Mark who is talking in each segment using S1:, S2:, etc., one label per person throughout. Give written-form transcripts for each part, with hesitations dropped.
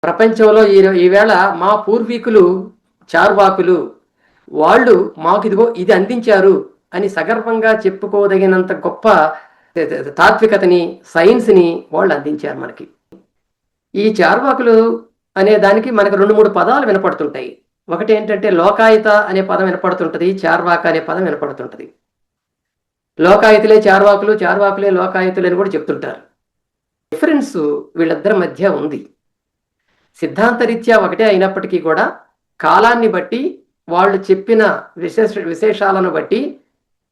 S1: ప్రపంచంలో ఈవేళ మా పూర్వీకులు చార్వాకులు వాళ్ళు మాకు ఇదిగో ఇది అందించారు అని సగర్వంగా చెప్పుకోదగినంత గొప్ప తాత్వికతని, సైన్స్ని వాళ్ళు అందించారు మనకి. ఈ చార్వాకులు అనే దానికి మనకు 2-3 పదాలు వినపడుతుంటాయి. ఒకటి ఏంటంటే లోకాయత అనే పదం వినపడుతుంటది, చార్వాక అనే పదం వినపడుతుంటది. లోకాయతులే చార్వాకులు, చార్వాకులే లోకాయతులు అని కూడా చెప్తుంటారు. డిఫరెన్స్ వీళ్ళిద్దరి మధ్య ఉంది. సిద్ధాంతరీత్యా ఒకటే అయినప్పటికీ కూడా కాలాన్ని బట్టి వాళ్ళు చెప్పిన విశేషాలను బట్టి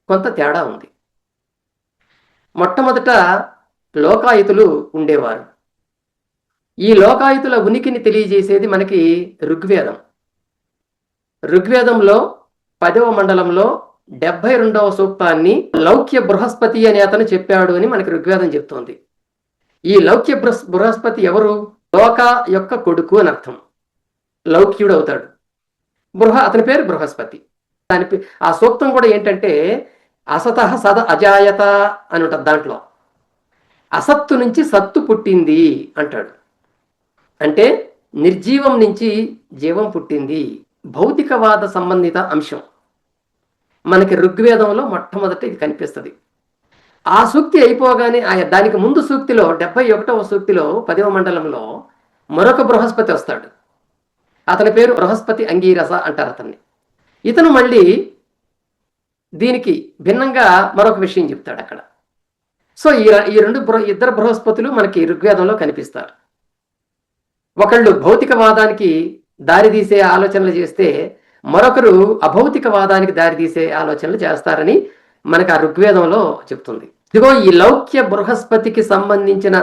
S1: కొంత తేడా ఉంది. మొట్టమొదట లోకాయుతులు ఉండేవారు. ఈ లోకాయుతుల ఉనికిని తెలియజేసేది మనకి ఋగ్వేదం. ఋగ్వేదంలో 10వ మండలంలో 72వ సూక్తాన్ని లౌక్య బృహస్పతి అనే అతను చెప్పాడు అని మనకి ఋగ్వేదం చెప్తోంది. ఈ లౌక్య బృహస్పతి ఎవరు? లోక యొక్క కొడుకు అని అర్థం. లౌక్యుడు అవుతాడు. అతని పేరు బృహస్పతి. ఆ సూక్తం కూడా ఏంటంటే అసత సద అజాయత అని ఉంటుంది. దాంట్లో అసత్తు నుంచి సత్తు పుట్టింది అంటాడు. అంటే నిర్జీవం నుంచి జీవం పుట్టింది. భౌతికవాద సంబంధిత అంశం మనకి ఋగ్వేదంలో మొట్టమొదట ఇది కనిపిస్తుంది. ఆ సూక్తి అయిపోగానే దానికి ముందు సూక్తిలో 71వ సూక్తిలో 10వ మండలంలో మరొక బృహస్పతి వస్తాడు. అతని పేరు బృహస్పతి అంగీరస అంటారు అతన్ని. ఇతను మళ్ళీ దీనికి భిన్నంగా మరొక విషయం చెప్తాడు అక్కడ. సో ఈ ఇద్దరు బృహస్పతులు మనకి ఋగ్వేదంలో కనిపిస్తారు. ఒకళ్ళు భౌతికవాదానికి దారితీసే ఆలోచనలు చేస్తే మరొకరు అభౌతికవాదానికి దారితీసే ఆలోచనలు చేస్తారని మనకు ఆ ఋగ్వేదంలో చెప్తుంది. ఇదిగో ఈ లౌక్య బృహస్పతికి సంబంధించిన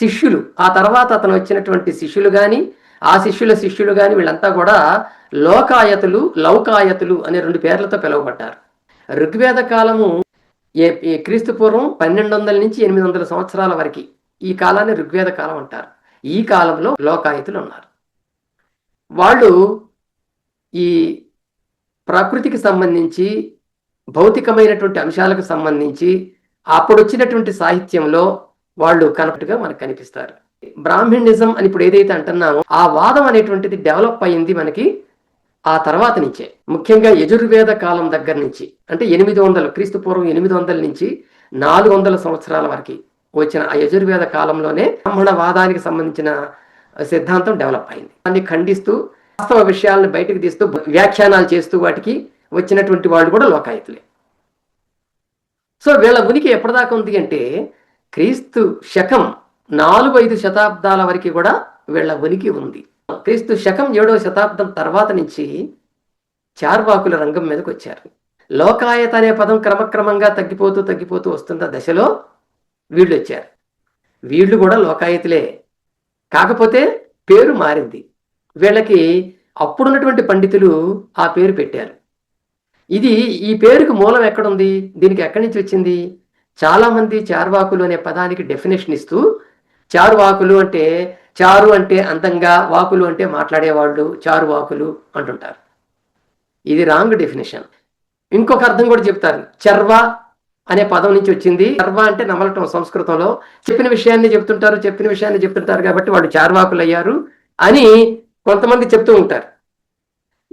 S1: శిష్యులు, ఆ తర్వాత అతను వచ్చినటువంటి శిష్యులు కానీ, ఆ శిష్యులు కానీ వీళ్ళంతా కూడా లోకాయతులు, లౌకాయతులు అనే 2 పేర్లతో పిలువబడ్డారు. ఋగ్వేద కాలము క్రీస్తు పూర్వం 1200 నుంచి 800 సంవత్సరాల వరకు ఈ కాలాన్ని ఋగ్వేద కాలం అంటారు. ఈ కాలంలో లోకాయతులు ఉన్నారు. వాళ్ళు ఈ ప్రకృతికి సంబంధించి, భౌతికమైనటువంటి అంశాలకు సంబంధించి అప్పుడు వచ్చినటువంటి సాహిత్యంలో వాళ్ళు కనపట్టుగా మనకు కనిపిస్తారు. బ్రాహ్మణిజం అని ఇప్పుడు ఏదైతే అంటున్నామో ఆ వాదం అనేటువంటిది డెవలప్ అయింది మనకి ఆ తర్వాత నుంచే. ముఖ్యంగా యజుర్వేద కాలం దగ్గర నుంచి, అంటే 800 క్రీస్తు పూర్వం 800 నుంచి 400 సంవత్సరాల వరకు వచ్చిన ఆ యజుర్వేద కాలంలోనే బ్రాహ్మణవాదానికి సంబంధించిన సిద్ధాంతం డెవలప్ అయింది. దాన్ని ఖండిస్తూ వాస్తవ విషయాలను బయటకు తీస్తూ వ్యాఖ్యానాలు చేస్తూ వాటికి వచ్చినటువంటి వాళ్ళు కూడా లోకాయతులే. సో వీళ్ళ ఉనికి ఎప్పటిదాకా ఉంది అంటే క్రీస్తు శకం 4-5 శతాబ్దాల వరకు కూడా వీళ్ళ ఉనికి ఉంది. క్రీస్తు శకం 7వ శతాబ్దం తర్వాత నుంచి చార్వాకుల రంగం మీదకి వచ్చారు. లోకాయత అనే పదం క్రమక్రమంగా తగ్గిపోతూ వస్తున్న దశలో వీళ్ళు వచ్చారు. వీళ్ళు కూడా లోకాయతులే, కాకపోతే పేరు మారింది. వీళ్ళకి అప్పుడున్నటువంటి పండితులు ఆ పేరు పెట్టారు. ఈ పేరుకు మూలం ఎక్కడుంది, దీనికి ఎక్కడి నుంచి వచ్చింది? చాలా మంది చార్వాకులు అనే పదానికి డెఫినేషన్ ఇస్తూ చారువాకులు అంటే, చారు అంటే అందంగా, వాకులు అంటే మాట్లాడేవాళ్ళు, చారువాకులు అంటుంటారు. ఇది రాంగ్ డెఫినేషన్. ఇంకొక అర్థం కూడా చెప్తారు. చర్వ అనే పదం నుంచి వచ్చింది. చర్వ అంటే నమలటం సంస్కృతంలో. చెప్పిన విషయాన్ని చెప్తుంటారు కాబట్టి వాళ్ళు చార్వాకులు అయ్యారు అని కొంతమంది చెప్తూ ఉంటారు.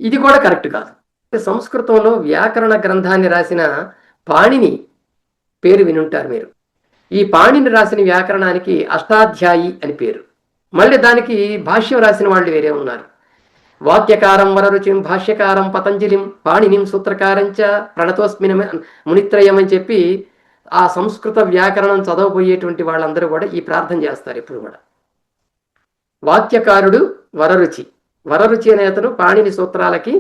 S1: ఇది కూడా కరెక్ట్ కాదు. సంస్కృతంలో వ్యాకరణ గ్రంథాన్ని రాసిన పాణిని పేరు వినుంటారు మీరు. ఈ పాణిని రాసిన వ్యాకరణానికి అష్టాధ్యాయి అని పేరు. మళ్ళీ దానికి భాష్యం రాసిన వాళ్ళు వేరే ఉన్నారు. వాక్యకారం వరరుచిం, భాష్యకారం పతంజలిం, పాణినిం సూత్రకారంచ ప్రణతోస్మిన మునిత్రయం అని చెప్పి ఆ సంస్కృత వ్యాకరణం చదవబోయేటువంటి వాళ్ళందరూ కూడా ఈ ప్రార్థన చేస్తారు ఎప్పుడు కూడా. వాక్యకారుడు వరరుచి అనే అతను పాణిని సూత్రాలకి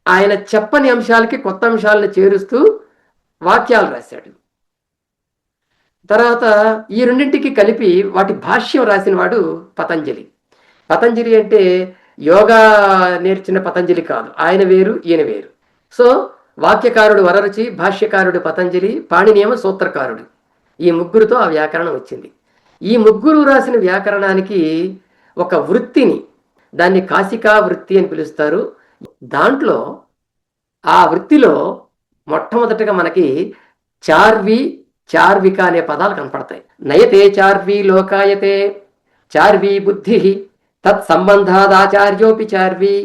S1: ఆయన చెప్పని అంశాలకి కొత్త అంశాలను చేరుస్తూ వాక్యాలు రాశాడు. తర్వాత ఈ రెండింటికి కలిపి వాటి భాష్యం రాసిన వాడు పతంజలి. పతంజలి అంటే యోగా నేర్చిన పతంజలి కాదు, ఆయన వేరు ఈయన వేరు. సో వాక్యకారుడు వరరుచి, భాష్యకారుడు పతంజలి, పాణినేమో సూత్రకారుడు. ఈ ముగ్గురుతో ఆ వ్యాకరణం వచ్చింది. ఈ ముగ్గురు రాసిన వ్యాకరణానికి ఒక వృత్తిని, దాన్ని కాశికా వృత్తి అని పిలుస్తారు. దాంట్లో ఆ వృత్తిలో మొట్టమొదటిగా మనకి చార్వి, చార్విక అనే పదాలు కనపడతాయి. నయతే చార్వి లోకాయతే, చార్వి బుద్ధి, తత్ సంబంధాదాచార్యోపి చార్వి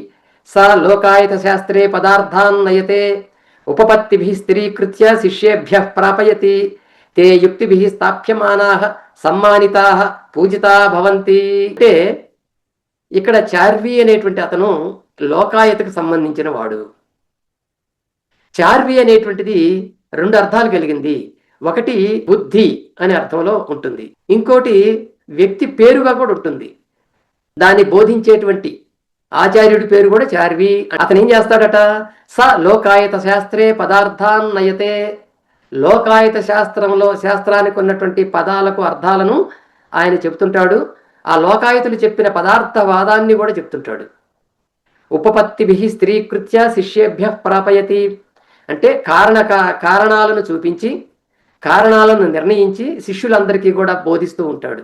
S1: స లోకాయత శాస్త్రే పదార్థాన్ నయతే ఉపపత్తిభిః స్థిరీకృత్య శిష్యేభ్యః ప్రాపయతి తే యుక్తిభిః స్థాప్యమానాః సమ్మానితాః పూజితా భవంతి. అంటే ఇక్కడ చార్వి అనేటువంటి అతను లోకాయతకు సంబంధించిన వాడు. చార్వి అనేటువంటిది రెండు అర్థాలు కలిగింది. ఒకటి బుద్ధి అనే అర్థంలో ఉంటుంది, ఇంకోటి వ్యక్తి పేరుగా కూడా ఉంటుంది. దాన్ని బోధించేటువంటి ఆచార్యుడి పేరు కూడా చార్వి. అతను ఏం చేస్తాడట, స లోకాయత శాస్త్రే పదార్థాన్ నయతే. లోకాయత శాస్త్రంలో శాస్త్రానికి ఉన్నటువంటి పదాలకు అర్థాలను ఆయన చెప్తుంటాడు. ఆ లోకాయతులు చెప్పిన పదార్థవాదాన్ని కూడా చెప్తుంటాడు. ఉపపత్తిభిః స్థిరీకృత్య శిష్యేభ్యః ప్రాపయతి అంటే కారణాలను చూపించి కారణాలను నిర్ణయించి శిష్యులందరికీ కూడా బోధిస్తూ ఉంటాడు.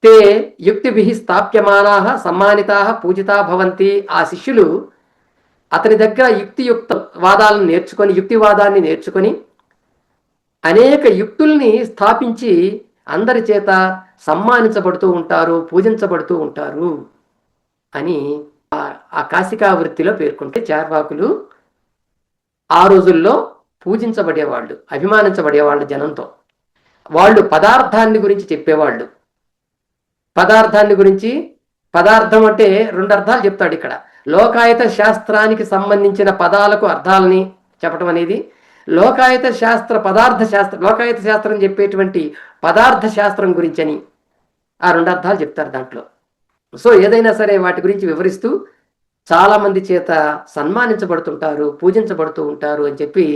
S1: తే యుక్తిభిః స్థాప్యమానాః సమ్మానితాః పూజితా భవంతి. ఆ శిష్యులు అతని దగ్గర యుక్తియుక్త వాదాలను నేర్చుకొని యుక్తివాదాన్ని నేర్చుకొని అనేక యుక్తుల్ని స్థాపించి అందరి చేత సమ్మానించబడుతూ ఉంటారు, పూజించబడుతూ ఉంటారు అని ఆ కాశికా వృత్తిలో పేర్కొంటే చార్వాకులు ఆ రోజుల్లో పూజించబడేవాళ్ళు, అభిమానించబడేవాళ్ళు జనంతో. వాళ్ళు పదార్థాన్ని గురించి చెప్పేవాళ్ళు. పదార్థాన్ని గురించి, పదార్థం అంటే రెండు అర్థాలు చెప్తాడు ఇక్కడ. లోకాయత శాస్త్రానికి సంబంధించిన పదాలకు అర్థాలని చెప్పడం అనేది, లోకాయత శాస్త్ర పదార్థ శాస్త్రం, లోకాయత శాస్త్రం చెప్పేటువంటి పదార్థ శాస్త్రం గురించి అని ఆ రెండు అర్థాలు చెప్తారు దాంట్లో. సో ఏదైనా సరే వాటి గురించి వివరిస్తూ చాలా మంది చేత సన్మానించబడుతుంటారు, పూజించబడుతూ ఉంటారు అని చెప్పి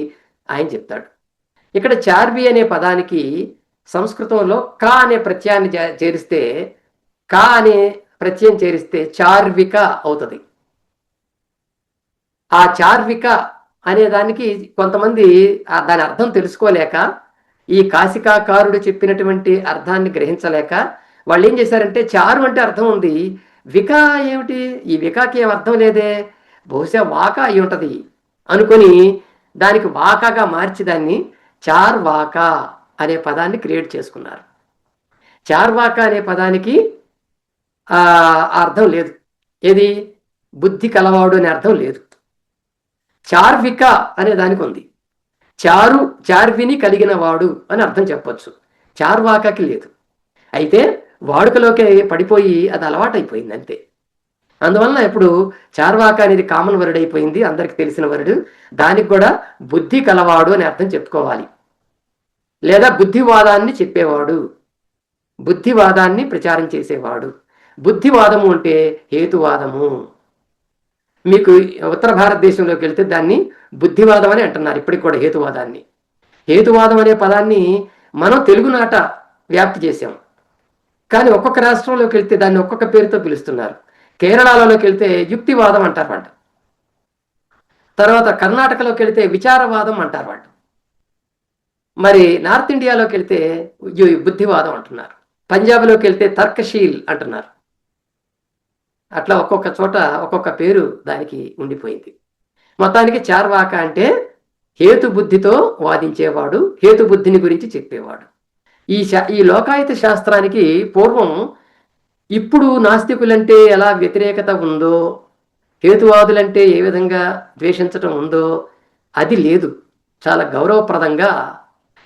S1: ఆయన చెప్తాడు. ఇక్కడ చార్వి అనే పదానికి సంస్కృతంలో కా అనే ప్రత్యయాన్ని చేరిస్తే, కా అనే ప్రత్యయం చేరిస్తే చార్విక అవుతుంది. ఆ చార్విక అనే దానికి కొంతమంది దాని అర్థం తెలుసుకోలేక, ఈ కాశికాకారుడు చెప్పినటువంటి అర్థాన్ని గ్రహించలేక వాళ్ళు ఏం చేశారంటే, చారు అంటే అర్థం ఉంది, వికా ఏమిటి, ఈ వికాకి ఏం అర్థం లేదే, బహుశా వాక అయి ఉంటుంది అనుకొని దానికి వాకాగా మార్చి దాన్ని చార్వాక అనే పదాన్ని క్రియేట్ చేసుకున్నారు. చార్వాక అనే పదానికి అర్థం లేదు. ఏది, బుద్ధి కలవాడు అనే అర్థం లేదు. చార్విక అనే దానికి ఉంది. చార్విని కలిగిన వాడు అని అర్థం చెప్పొచ్చు, చార్వాకకి లేదు. అయితే వాడుకలోకి పడిపోయి అది అలవాటైపోయింది అంతే. అందువలన ఇప్పుడు చార్వాక అనేది కామన్ వర్డ్ అయిపోయింది, అందరికి తెలిసిన వర్డ్. దానికి కూడా బుద్ధి కలవాడు అని అర్థం చెప్పుకోవాలి, లేదా బుద్ధివాదాన్ని చెప్పేవాడు, బుద్ధివాదాన్ని ప్రచారం చేసేవాడు. బుద్ధివాదము అంటే హేతువాదము. మీకు ఉత్తర భారతదేశంలోకి వెళ్తే దాన్ని బుద్ధివాదం అని అంటున్నారు ఇప్పటికి కూడా హేతువాదాన్ని. హేతువాదం అనే పదాన్ని మనం తెలుగునాట వ్యాప్తి చేసాం, కానీ ఒక్కొక్క రాష్ట్రంలోకి వెళ్తే దాన్ని ఒక్కొక్క పేరుతో పిలుస్తున్నారు. కేరళలోకి వెళ్తే యుక్తివాదం అంటారు వాళ్ళు, తర్వాత కర్ణాటకలోకి వెళ్తే విచారవాదం అంటారు వాళ్ళు, మరి నార్త్ ఇండియాలోకి వెళ్తే బుద్ధివాదం అంటున్నారు, పంజాబ్లోకి వెళ్తే తర్కశీల్ అంటున్నారు. అట్లా ఒక్కొక్క చోట ఒక్కొక్క పేరు దానికి ఉండిపోయింది. మొత్తానికి చార్వాక అంటే హేతుబుద్ధితో వాదించేవాడు, హేతుబుద్ధిని గురించి చెప్పేవాడు. ఈ లోకాయత శాస్త్రానికి పూర్వం ఇప్పుడు నాస్తికులంటే ఎలా వ్యతిరేకత ఉందో, హేతువాదులంటే ఏ విధంగా ద్వేషించటం ఉందో అది లేదు. చాలా గౌరవప్రదంగా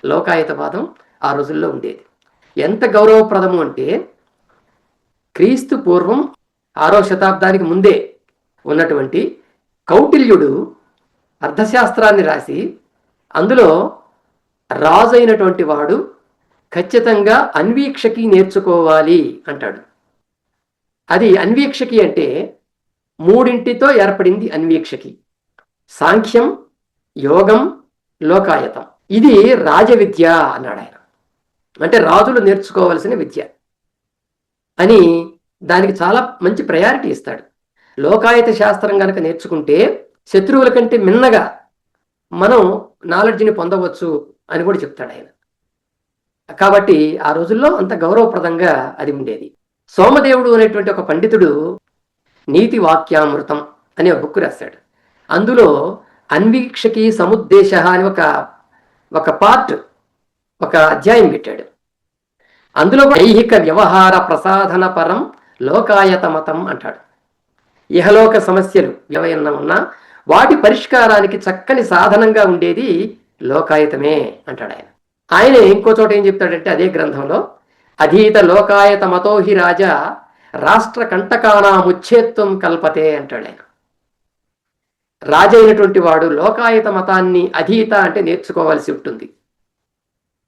S1: లోకాయతవాదం ఆ రోజుల్లో ఉండేది. ఎంత గౌరవప్రదము అంటే, క్రీస్తు పూర్వం 6వ శతాబ్దానికి ముందే ఉన్నటువంటి కౌటిల్యుడు అర్థశాస్త్రాన్ని రాసి అందులో రాజు అయినటువంటి వాడు ఖచ్చితంగా అన్వీక్షకి నేర్చుకోవాలి అంటాడు. అది అన్వీక్షకి అంటే మూడింటితో ఏర్పడింది అన్వీక్షకి: సాంఖ్యం, యోగం, లోకాయతం. ఇది రాజవిద్య అన్నాడు ఆయన. అంటే రాజులు నేర్చుకోవలసిన విద్య అని దానికి చాలా మంచి ప్రయారిటీ ఇస్తాడు. లోకాయత శాస్త్రం కనుక నేర్చుకుంటే శత్రువుల కంటే మిన్నగా మనం నాలెడ్జ్ని పొందవచ్చు అని కూడా చెప్తాడు ఆయన. కాబట్టి ఆ రోజుల్లో అంత గౌరవప్రదంగా అది ఉండేది. సోమదేవుడు అనేటువంటి ఒక పండితుడు నీతి వాక్యామృతం అనే ఒక బుక్ రాశాడు. అందులో అన్వీక్షకి సముద్దేశ అని ఒక పార్ట్, ఒక అధ్యాయం పెట్టాడు. అందులో ఐహిక వ్యవహార ప్రసాధన పరం లోకాయత మతం అంటాడు. ఇహలోక సమస్యలు ఏవైనా ఉన్నా వాటి పరిష్కారానికి చక్కని సాధనంగా ఉండేది లోకాయతమే అంటాడు ఆయన. ఆయన ఇంకో చోట ఏం చెప్తాడంటే అదే గ్రంథంలో, అధీత లోకాయత మతోహి రాజా రాష్ట్ర కంటకానాముచ్ఛేత్వం కల్పతే అంటాడు ఆయన. రాజైనటువంటి వాడు లోకాయత మతాన్ని అధీత అంటే నేర్చుకోవాల్సి ఉంటుంది.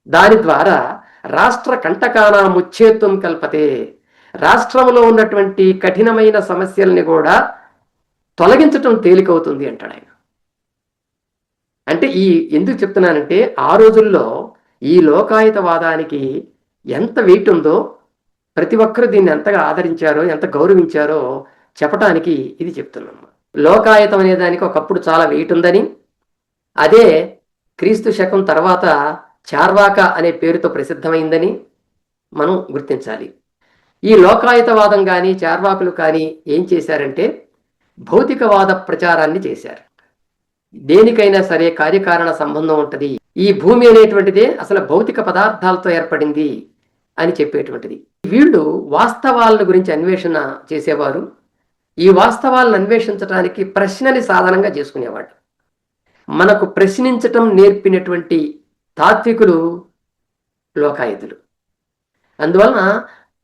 S1: దాని ద్వారా రాష్ట్ర కంటకానాముచ్ఛేత్వం కల్పతే, రాష్ట్రంలో ఉన్నటువంటి కఠినమైన సమస్యల్ని కూడా తొలగించటం తేలికవుతుంది అంటాడు ఆయన. అంటే ఎందుకు చెప్తున్నానంటే ఆ రోజుల్లో ఈ లోకాయతవాదానికి ఎంత వెయిట్ ఉందో, ప్రతి ఒక్కరూ దీన్ని ఎంతగా ఆదరించారో, ఎంత గౌరవించారో చెప్పటానికి ఇది చెప్తున్నాం. లోకాయతం అనే దానికి ఒకప్పుడు చాలా వెయిట్ ఉందని, అదే క్రీస్తు శకం తర్వాత చార్వాక అనే పేరుతో ప్రసిద్ధమైందని మనం గుర్తించాలి. ఈ లోకాయతవాదం కానీ చార్వాకులు కానీ ఏం చేశారంటే భౌతికవాద ప్రచారాన్ని చేశారు. దేనికైనా సరే కార్యకారణ సంబంధం ఉంటుంది, ఈ భూమి అనేటువంటిదే అసలు భౌతిక పదార్థాలతో ఏర్పడింది అని చెప్పేటువంటిది. వీళ్ళు వాస్తవాల గురించి అన్వేషణ చేసేవారు. ఈ వాస్తవాలను అన్వేషించడానికి ప్రశ్నని సాధనంగా చేసుకునేవాడు. మనకు ప్రశ్నించటం నేర్పినటువంటి తాత్వికులు లోకాయతులు. అందువలన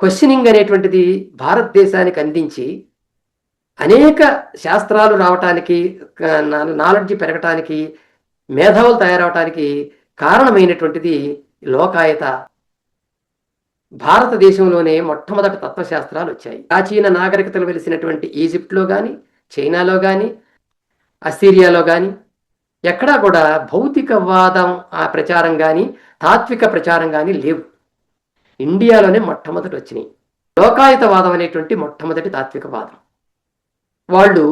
S1: క్వశ్చనింగ్ అనేటువంటిది భారతదేశానికి అందించి అనేక శాస్త్రాలు రావటానికి, నాలెడ్జ్ పెరగటానికి, మేధావులు తయారవటానికి కారణమైనటువంటిది లోకాయత. భారతదేశంలోనే మొట్టమొదటి తత్వశాస్త్రాలు వచ్చాయి. ప్రాచీన నాగరికతలు వెలిసినటువంటి ఈజిప్ట్లో కానీ, చైనాలో కానీ, అస్సీరియాలో కానీ ఎక్కడా కూడా భౌతికవాదం ఆ ప్రచారం కానీ, తాత్విక ప్రచారం కానీ లేవు. ఇండియాలోనే మొట్టమొదటి వచ్చినాయి. లోకాయతవాదం అనేటువంటి మొట్టమొదటి తాత్వికవాదం. వాళ్ళు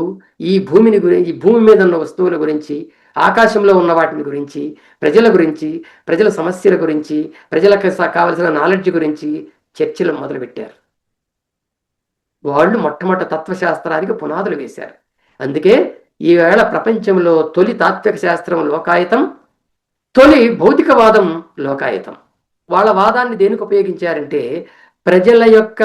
S1: ఈ భూమిని గురించి, ఈ భూమి మీద ఉన్న వస్తువుల గురించి, ఆకాశంలో ఉన్న వాటిని గురించి, ప్రజల గురించి, ప్రజల సమస్యల గురించి, ప్రజలకు కావలసిన నాలెడ్జ్ గురించి చర్చలు మొదలుపెట్టారు. వాళ్ళు మొట్టమొదటి తత్వశాస్త్రానికి పునాదులు వేశారు. అందుకే ఈవేళ ప్రపంచంలో తొలి తాత్విక శాస్త్రం లోకాయతం, తొలి భౌతికవాదం లోకాయతం. వాళ్ళ వాదాన్ని దేనికి ఉపయోగించారంటే ప్రజల యొక్క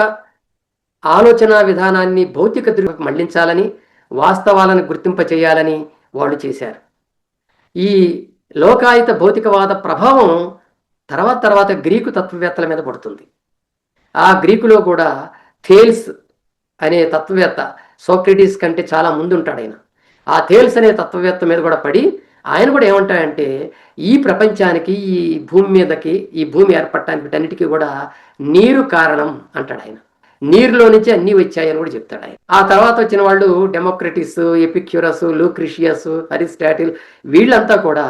S1: ఆలోచన విధానాన్ని భౌతిక దృష్టికి మళ్లించాలని, వాస్తవాలను గుర్తింపచేయాలని వాళ్ళు చేశారు. ఈ లోకాయత భౌతికవాద ప్రభావం తర్వాత గ్రీకు తత్వవేత్తల మీద పడుతుంది. ఆ గ్రీకులో కూడా థేల్స్ అనే తత్వవేత్త సోక్రటీస్ కంటే చాలా ముందు ఉంటాడు ఆయన. ఆ థేల్స్ అనే తత్వవేత్త మీద కూడా పడి ఆయన కూడా ఏమంటాడంటే ఈ ప్రపంచానికి, ఈ భూమి మీదకి, ఈ భూమి ఏర్పడటానికి వీటన్నిటికీ కూడా నీరు కారణం అంటాడు ఆయన. నీరులో నుంచి అన్నీ వచ్చాయని కూడా చెప్తాడు ఆయన. ఆ తర్వాత వచ్చిన వాళ్ళు డెమోక్రటిస్, ఎపిక్యూరస్, లూక్రిషియస్, అరిస్టాటిల్ వీళ్ళంతా కూడా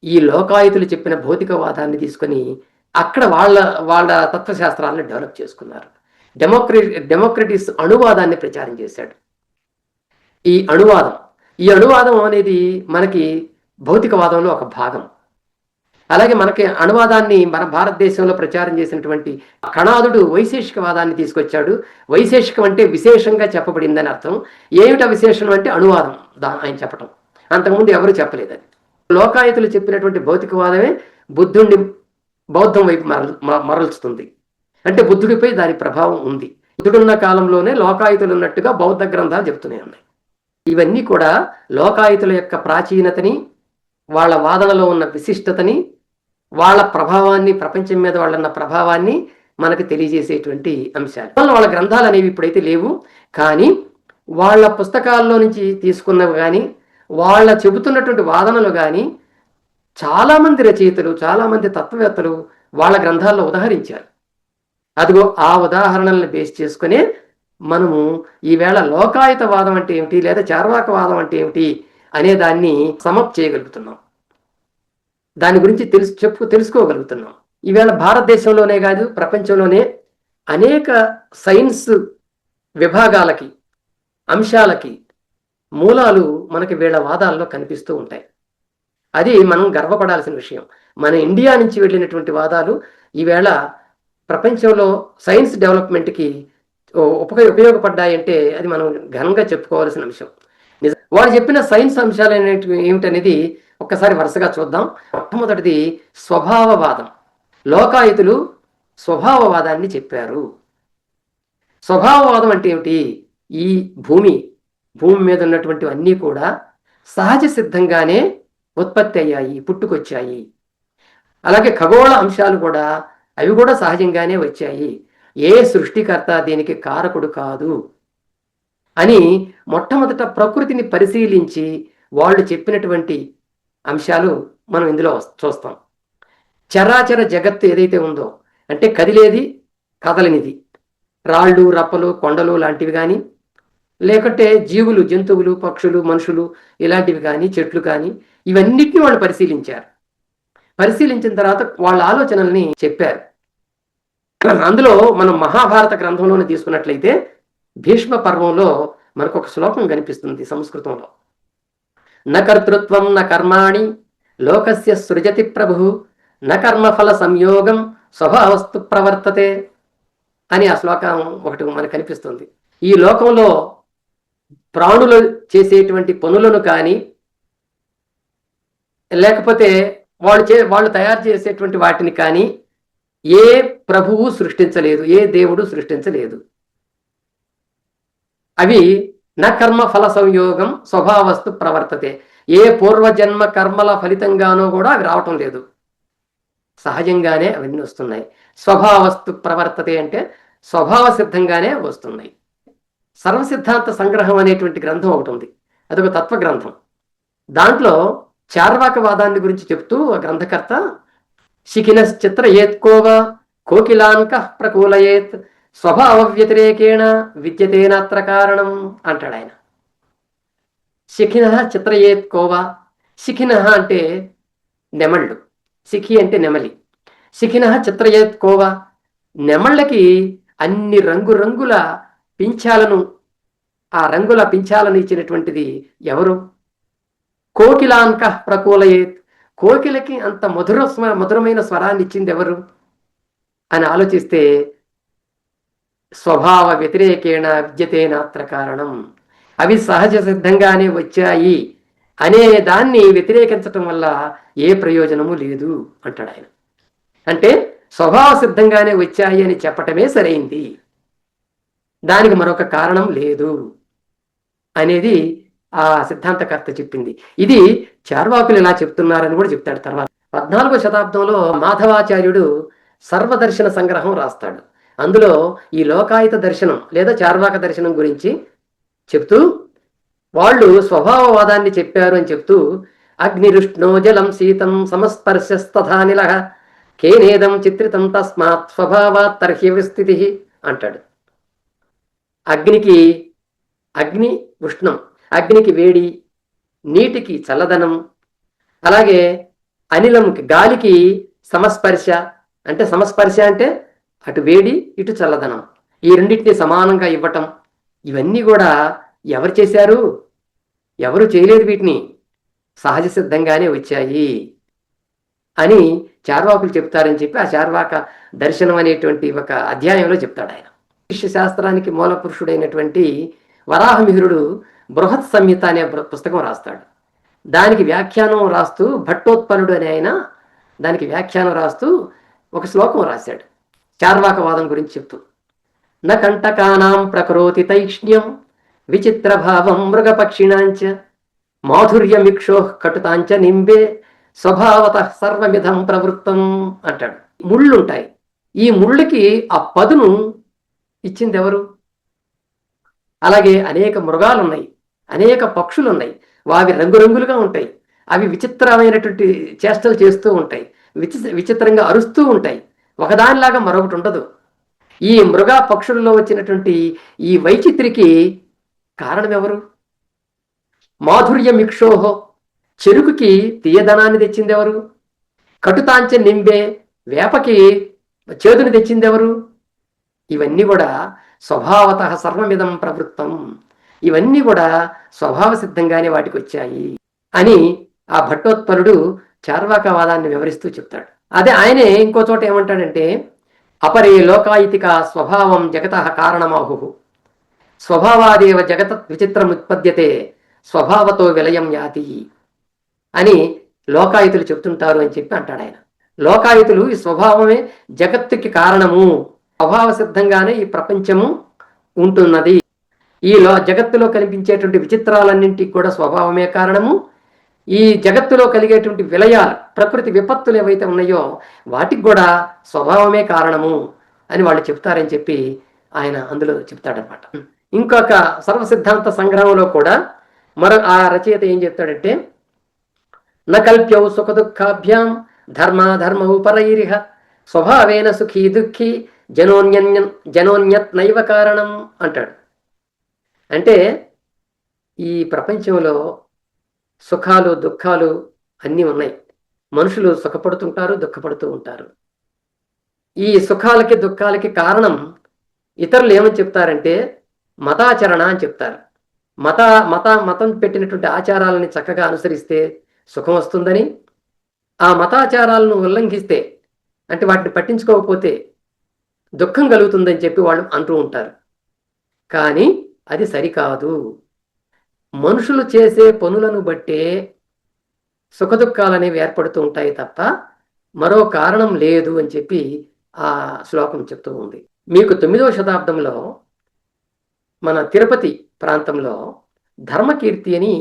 S1: ఈ లోకాయుతులు చెప్పిన భౌతికవాదాన్ని తీసుకొని అక్కడ వాళ్ళ తత్వశాస్త్రాలను డెవలప్ చేసుకున్నారు. డెమోక్రటిస్ అణువాదాన్ని ప్రచారం చేశాడు. ఈ అణువాదం అనేది మనకి భౌతికవాదంలో ఒక భాగం. అలాగే మనకి అణువాదాన్ని మన భారతదేశంలో ప్రచారం చేసినటువంటి కణాదుడు వైశేషికవాదాన్ని తీసుకొచ్చాడు. వైశేషికం అంటే విశేషంగా చెప్పబడిందని అర్థం. ఏమిటా విశేషం అంటే అణువాదం ఆయన చెప్పటం. అంతకుముందు ఎవరు చెప్పలేదని. లోకాయుతులు చెప్పినటువంటి భౌతికవాదమే బుద్ధుడిని బౌద్ధం వైపు మరల్చుతుంది. అంటే బుద్ధుడిపై దాని ప్రభావం ఉంది. బుద్ధుడున్న కాలంలోనే లోకాయుతులు ఉన్నట్టుగా బౌద్ధ గ్రంథాలు చెప్తూనే ఉన్నాయి. ఇవన్నీ కూడా లోకాయుతుల యొక్క ప్రాచీనతని, వాళ్ళ వాదనలో ఉన్న విశిష్టతని, వాళ్ళ ప్రభావాన్ని, ప్రపంచం మీద వాళ్ళన్న ప్రభావాన్ని మనకు తెలియజేసేటువంటి అంశాలు. వాళ్ళ గ్రంథాలు అనేవి ఇప్పుడైతే లేవు, కానీ వాళ్ళ పుస్తకాల్లో నుంచి తీసుకున్నవి కానీ, వాళ్ళ చెబుతున్నటువంటి వాదనలు కానీ చాలామంది రచయితలు, చాలామంది తత్వవేత్తలు వాళ్ళ గ్రంథాల్లో ఉదహరించారు. అదిగో ఆ ఉదాహరణలను బేస్ చేసుకునే మనము ఈవేళ లోకాయతవాదం అంటే ఏమిటి, లేదా చార్వాకవాదం అంటే ఏమిటి అనే దాన్ని సమప్ చేయగలుగుతున్నాం. దాని గురించి తెలుసుకోగలుగుతున్నాం. ఈవేళ భారతదేశంలోనే కాదు, ప్రపంచంలోనే అనేక సైన్స్ విభాగాలకి, అంశాలకి మూలాలు మనకి వీళ్ళ వాదాల్లో కనిపిస్తూ ఉంటాయి. అది మనం గర్వపడాల్సిన విషయం. మన ఇండియా నుంచి వెళ్ళినటువంటి వాదాలు ఈవేళ ప్రపంచంలో సైన్స్ డెవలప్మెంట్కి ఉపయోగపడ్డాయంటే అది మనం ఘనంగా చెప్పుకోవాల్సిన అంశం. వాడు చెప్పిన సైన్స్ అంశాలు ఏమిటనేది ఒక్కసారి వరుసగా చూద్దాం. మొట్టమొదటిది స్వభావవాదం. లోకాయుతులు స్వభావవాదాన్ని చెప్పారు. స్వభావవాదం అంటే ఏమిటి? ఈ భూమి భూమి మీద ఉన్నటువంటివన్నీ కూడా సహజ సిద్ధంగానే ఉత్పత్తి అయ్యాయి, పుట్టుకొచ్చాయి. అలాగే ఖగోళ అంశాలు కూడా అవి కూడా సహజంగానే వచ్చాయి. ఏ సృష్టికర్త దీనికి కారకుడు కాదు అని మొట్టమొదట ప్రకృతిని పరిశీలించి వాళ్ళు చెప్పినటువంటి అంశాలు మనం ఇందులో చూస్తాం. చరాచర జగత్తు ఏదైతే ఉందో, అంటే కదిలేది కదలనిది, రాళ్ళు రప్పలు కొండలు లాంటివి కానీ, లేకుంటే జీవులు జంతువులు పక్షులు మనుషులు ఇలాంటివి కానీ, చెట్లు కానీ, ఇవన్నిటిని వాళ్ళు పరిశీలించారు. పరిశీలించిన తర్వాత వాళ్ళ ఆలోచనల్ని చెప్పారు. అందులో మనం మహాభారత గ్రంథంలోనే తీసుకున్నట్లయితే భీష్మ పర్వంలో మనకు ఒక శ్లోకం కనిపిస్తుంది సంస్కృతంలో. న కర్తృత్వం న కర్మాణి లోకస్య సృజతి ప్రభు న కర్మఫల సంయోగం స్వభావస్తు ప్రవర్తతే అని ఆ శ్లోకం ఒకటి మనకు కనిపిస్తుంది. ఈ లోకంలో ప్రాణులు చేసేటువంటి పనులను కానీ, లేకపోతే వాళ్ళు తయారు చేసేటువంటి వాటిని కానీ ఏ ప్రభువు సృష్టించలేదు, ఏ దేవుడు సృష్టించలేదు. అవి నా కర్మ ఫల సంయోగం స్వభావస్తు ప్రవర్తతే. ఏ పూర్వజన్మ కర్మల ఫలితంగానో కూడా అవి రావటం లేదు, సహజంగానే అవన్నీ వస్తున్నాయి. స్వభావస్తు ప్రవర్తతే అంటే స్వభావ సిద్ధంగానే వస్తున్నాయి. సర్వసిద్ధాంత సంగ్రహం అనేటువంటి గ్రంథం ఒకటి ఉంది, అదొక తత్వ గ్రంథం. దాంట్లో చార్వాకవాదాన్ని గురించి చెప్తూ ఆ గ్రంథకర్త శిఖినశ్చిత్రయేత్ కోవా కోకిలాన్క ప్రకూలయేత్ స్వభావ వ్యతిరేకేణ విద్యతేనాత్ర కారణం అంటాడు ఆయన. శిఖిన చిత్రయేత్ కోవా, శిఖిన అంటే నెమళ్ళు, శిఖి అంటే నెమలి. శిఖిన చిత్రయేత్ కోవా, నెమళ్ళకి అన్ని రంగురంగుల పింఛాలను, ఆ రంగుల పింఛాలను ఇచ్చినటువంటిది ఎవరు? కోకిలాంక ప్రకూలయేత్, కోకిలకి అంత మధురమైన స్వరాన్ని ఇచ్చింది ఎవరు అని ఆలోచిస్తే స్వభావ వ్యతిరేకేణ విద్యతేనాత్ర కారణం, అవి సహజ సిద్ధంగానే వచ్చాయి అనే దాన్ని వ్యతిరేకించటం వల్ల ఏ ప్రయోజనము లేదు అంటాడు ఆయన. అంటే స్వభావ సిద్ధంగానే వచ్చాయి అని చెప్పటమే సరైంది, దానికి మరొక కారణం లేదు అనేది ఆ సిద్ధాంతకర్త చెప్పింది. ఇది చార్వాకులు ఇలా చెప్తున్నారని కూడా చెప్తాడు. తర్వాత 14వ శతాబ్దంలో మాధవాచార్యుడు సర్వదర్శన సంగ్రహం రాస్తాడు. అందులో ఈ లోకాయత దర్శనం లేదా చార్వాక దర్శనం గురించి చెప్తూ వాళ్ళు స్వభావవాదాన్ని చెప్పారు అని చెప్తూ అగ్నిరుష్ణో జలం శీతం సమస్పర్శస్తథానిల కేనేదం చిత్రితం తస్మాత్ స్వభావాత్ తర్హ్య విస్థితి అంటాడు. అగ్ని ఉష్ణం, అగ్నికి వేడి, నీటికి చల్లదనం, అలాగే అనిలంకి గాలికి సమస్పర్శ, అంటే సమస్పర్శ అంటే అటు వేడి ఇటు చల్లదనం, ఈ రెండింటిని సమానంగా ఇవ్వటం, ఇవన్నీ కూడా ఎవరు చేశారు? ఎవరు చేయలేదు, వీటిని సహజ సిద్ధంగానే వచ్చాయి అని చార్వాకులు చెప్తారని చెప్పి ఆ చార్వాక దర్శనం అనేటువంటి ఒక అధ్యాయంలో చెప్తాడు ఆయన. శాస్త్రానికి మూల పురుషుడైనటువంటి వరాహమిహిరుడు బృహత్ సంహిత అనే పుస్తకం రాస్తాడు. దానికి వ్యాఖ్యానం రాస్తూ భట్టోత్పలుడు అనే ఆయన దానికి వ్యాఖ్యానం రాస్తూ ఒక శ్లోకం రాశాడు చార్వాకవాదం గురించి చెప్తూ. న కంటకానాం ప్రకరోతి తైక్ష్ణ్యం విచిత్ర భావం మృగపక్షిణాంచ మాధుర్యమిక్షో కటుతాంచ నింబే స్వభావత సర్వమిధం ప్రవృత్తం అంటాడు. ముళ్ళుంటాయి, ఈ ముళ్ళకి ఆ పదును ఇచ్చింది ఎవరు? అలాగే అనేక మృగాలు ఉన్నాయి, అనేక పక్షులు ఉన్నాయి, అవి రంగురంగులుగా ఉంటాయి, అవి విచిత్రమైనటువంటి చేష్టలు చేస్తూ ఉంటాయి, విచిత్రంగా అరుస్తూ ఉంటాయి, ఒకదానిలాగా మరొకటి ఉండదు. ఈ మృగ పక్షుల్లో వచ్చినటువంటి ఈ వైచిత్రికి కారణం ఎవరు? మాధుర్యమిక్షోహో, చెరుకుకి తీయదనాన్ని తెచ్చింది ఎవరు? కటుతాంచ నింబే, వేపకి చేదుని తెచ్చింది ఎవరు? ఇవన్నీ కూడా స్వభావత సర్వమిదం ప్రవృత్తం, ఇవన్నీ కూడా స్వభావ సిద్ధంగానే వాటికి వచ్చాయి అని ఆ భట్టోత్పలుడు చార్వాకవాదాన్ని వివరిస్తూ చెప్తాడు. అదే ఆయనే ఇంకో చోట ఏమంటాడంటే అపరే లోకాయితిక స్వభావం జగత కారణమాహు స్వభావాదేవ జగత విచిత్రముత్పద్యతే స్వభావతో విలయం యాతి అని లోకాయుతులు చెప్తుంటారు అని చెప్పి అంటాడు ఆయన. లోకాయుతులు ఈ స్వభావమే జగత్తుకి కారణము, స్వభావ సిద్ధంగానే ఈ ప్రపంచము ఉంటున్నది. ఈ జగత్తులో కనిపించేటువంటి విచిత్రాలన్నింటికి కూడా స్వభావమే కారణము. ఈ జగత్తులో కలిగేటువంటి విలయాలు, ప్రకృతి విపత్తులు ఏవైతే ఉన్నాయో వాటికి కూడా స్వభావమే కారణము అని వాళ్ళు చెప్తారని చెప్పి ఆయన అందులో చెప్తాడనమాట. ఇంకొక సర్వసిద్ధాంత సంగ్రహంలో కూడా ఆ రచయిత ఏం చెప్తాడంటే, నకల్ప్యౌ సుఖ దుఃఖాభ్యాం ధర్మాధర్మౌ పరైరిహ స్వభావేన సుఖీ దుఃఖీ జనోన్యత్ నైవ కారణం అంటాడు. అంటే ఈ ప్రపంచంలో సుఖాలు దుఃఖాలు అన్నీ ఉన్నాయి. మనుషులు సుఖపడుతుంటారు, దుఃఖపడుతూ ఉంటారు. ఈ సుఖాలకి దుఃఖాలకి కారణం ఇతరులు ఏమని చెప్తారంటే మతాచరణ అని చెప్తారు. మతం పెట్టినటువంటి ఆచారాలని చక్కగా అనుసరిస్తే సుఖం వస్తుందని, ఆ మతాచారాలను ఉల్లంఘిస్తే అంటే వాటిని పట్టించుకోకపోతే దుఃఖం కలుగుతుందని చెప్పి వాళ్ళు అంటూ ఉంటారు. కానీ అది సరికాదు. మనుషులు చేసే పనులను బట్టే సుఖదుఖాలు అనేవి ఏర్పడుతూ ఉంటాయి తప్ప మరో కారణం లేదు అని చెప్పి ఆ శ్లోకం చెప్తూ ఉంది. మీకు 9వ శతాబ్దంలో మన తిరుపతి ప్రాంతంలో ధర్మకీర్తి అని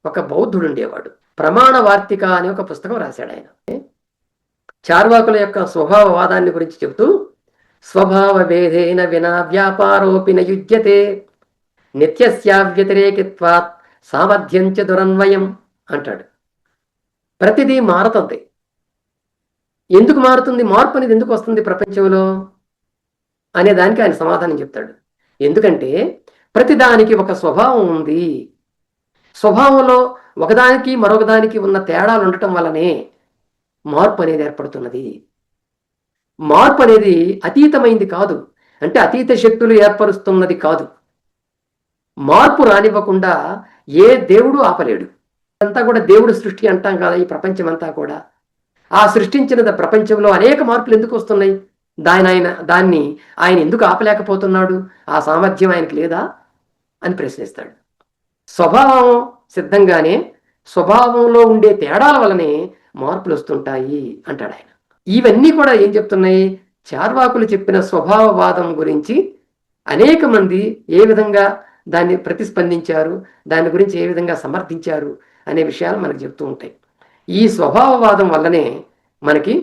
S1: ఒక బౌద్ధుడు ఉండేవాడు. ప్రమాణ వార్తిక అనే ఒక పుస్తకం రాశాడు ఆయన. చార్వాకుల యొక్క స్వభావవాదాన్ని గురించి చెబుతూ, స్వభావ భేదేన వినా వ్యాపారోపిన యుజ్యతే నిత్యస్య వ్యతిరేకిత్వాత్ సామర్థ్యంచ దురన్వయం అంటాడు. ప్రతిదీ మారుతుంది. ఎందుకు మారుతుంది? మార్పు అనేది ఎందుకు వస్తుంది ప్రపంచంలో అనే దానికి ఆయన సమాధానం చెప్తాడు. ఎందుకంటే ప్రతిదానికి ఒక స్వభావం ఉంది. స్వభావంలో ఒకదానికి మరొకదానికి ఉన్న తేడాలు ఉండటం వల్లనే మార్పు అనేది ఏర్పడుతున్నది. మార్పు అనేది అతీతమైంది కాదు, అంటే అతీత శక్తులు ఏర్పరుస్తున్నది కాదు. మార్పు రానివ్వకుండా ఏ దేవుడు ఆపలేడు. అంతా కూడా దేవుడు సృష్టి అంటాం కదా ఈ ప్రపంచం అంతా కూడా. ఆ సృష్టించిన ప్రపంచంలో అనేక మార్పులు ఎందుకు వస్తున్నాయి? దాన్ని ఆయన ఎందుకు ఆపలేకపోతున్నాడు? ఆ సామర్థ్యం ఆయనకి లేదా అని ప్రశ్నిస్తాడు. స్వభావం సిద్ధంగానే స్వభావంలో ఉండే తేడాల వల్లనే మార్పులు వస్తుంటాయి అంటాడు ఆయన. ఇవన్నీ కూడా ఏం చెప్తున్నాయి? చార్వాకులు చెప్పిన స్వభావవాదం గురించి అనేక మంది ఏ విధంగా దాన్ని ప్రతిస్పందించారు, దాని గురించి ఏ విధంగా సమర్థించారు అనే విషయాలు మనకు చెప్తూ ఉంటాయి. ఈ స్వభావవాదం వల్లనే మనకి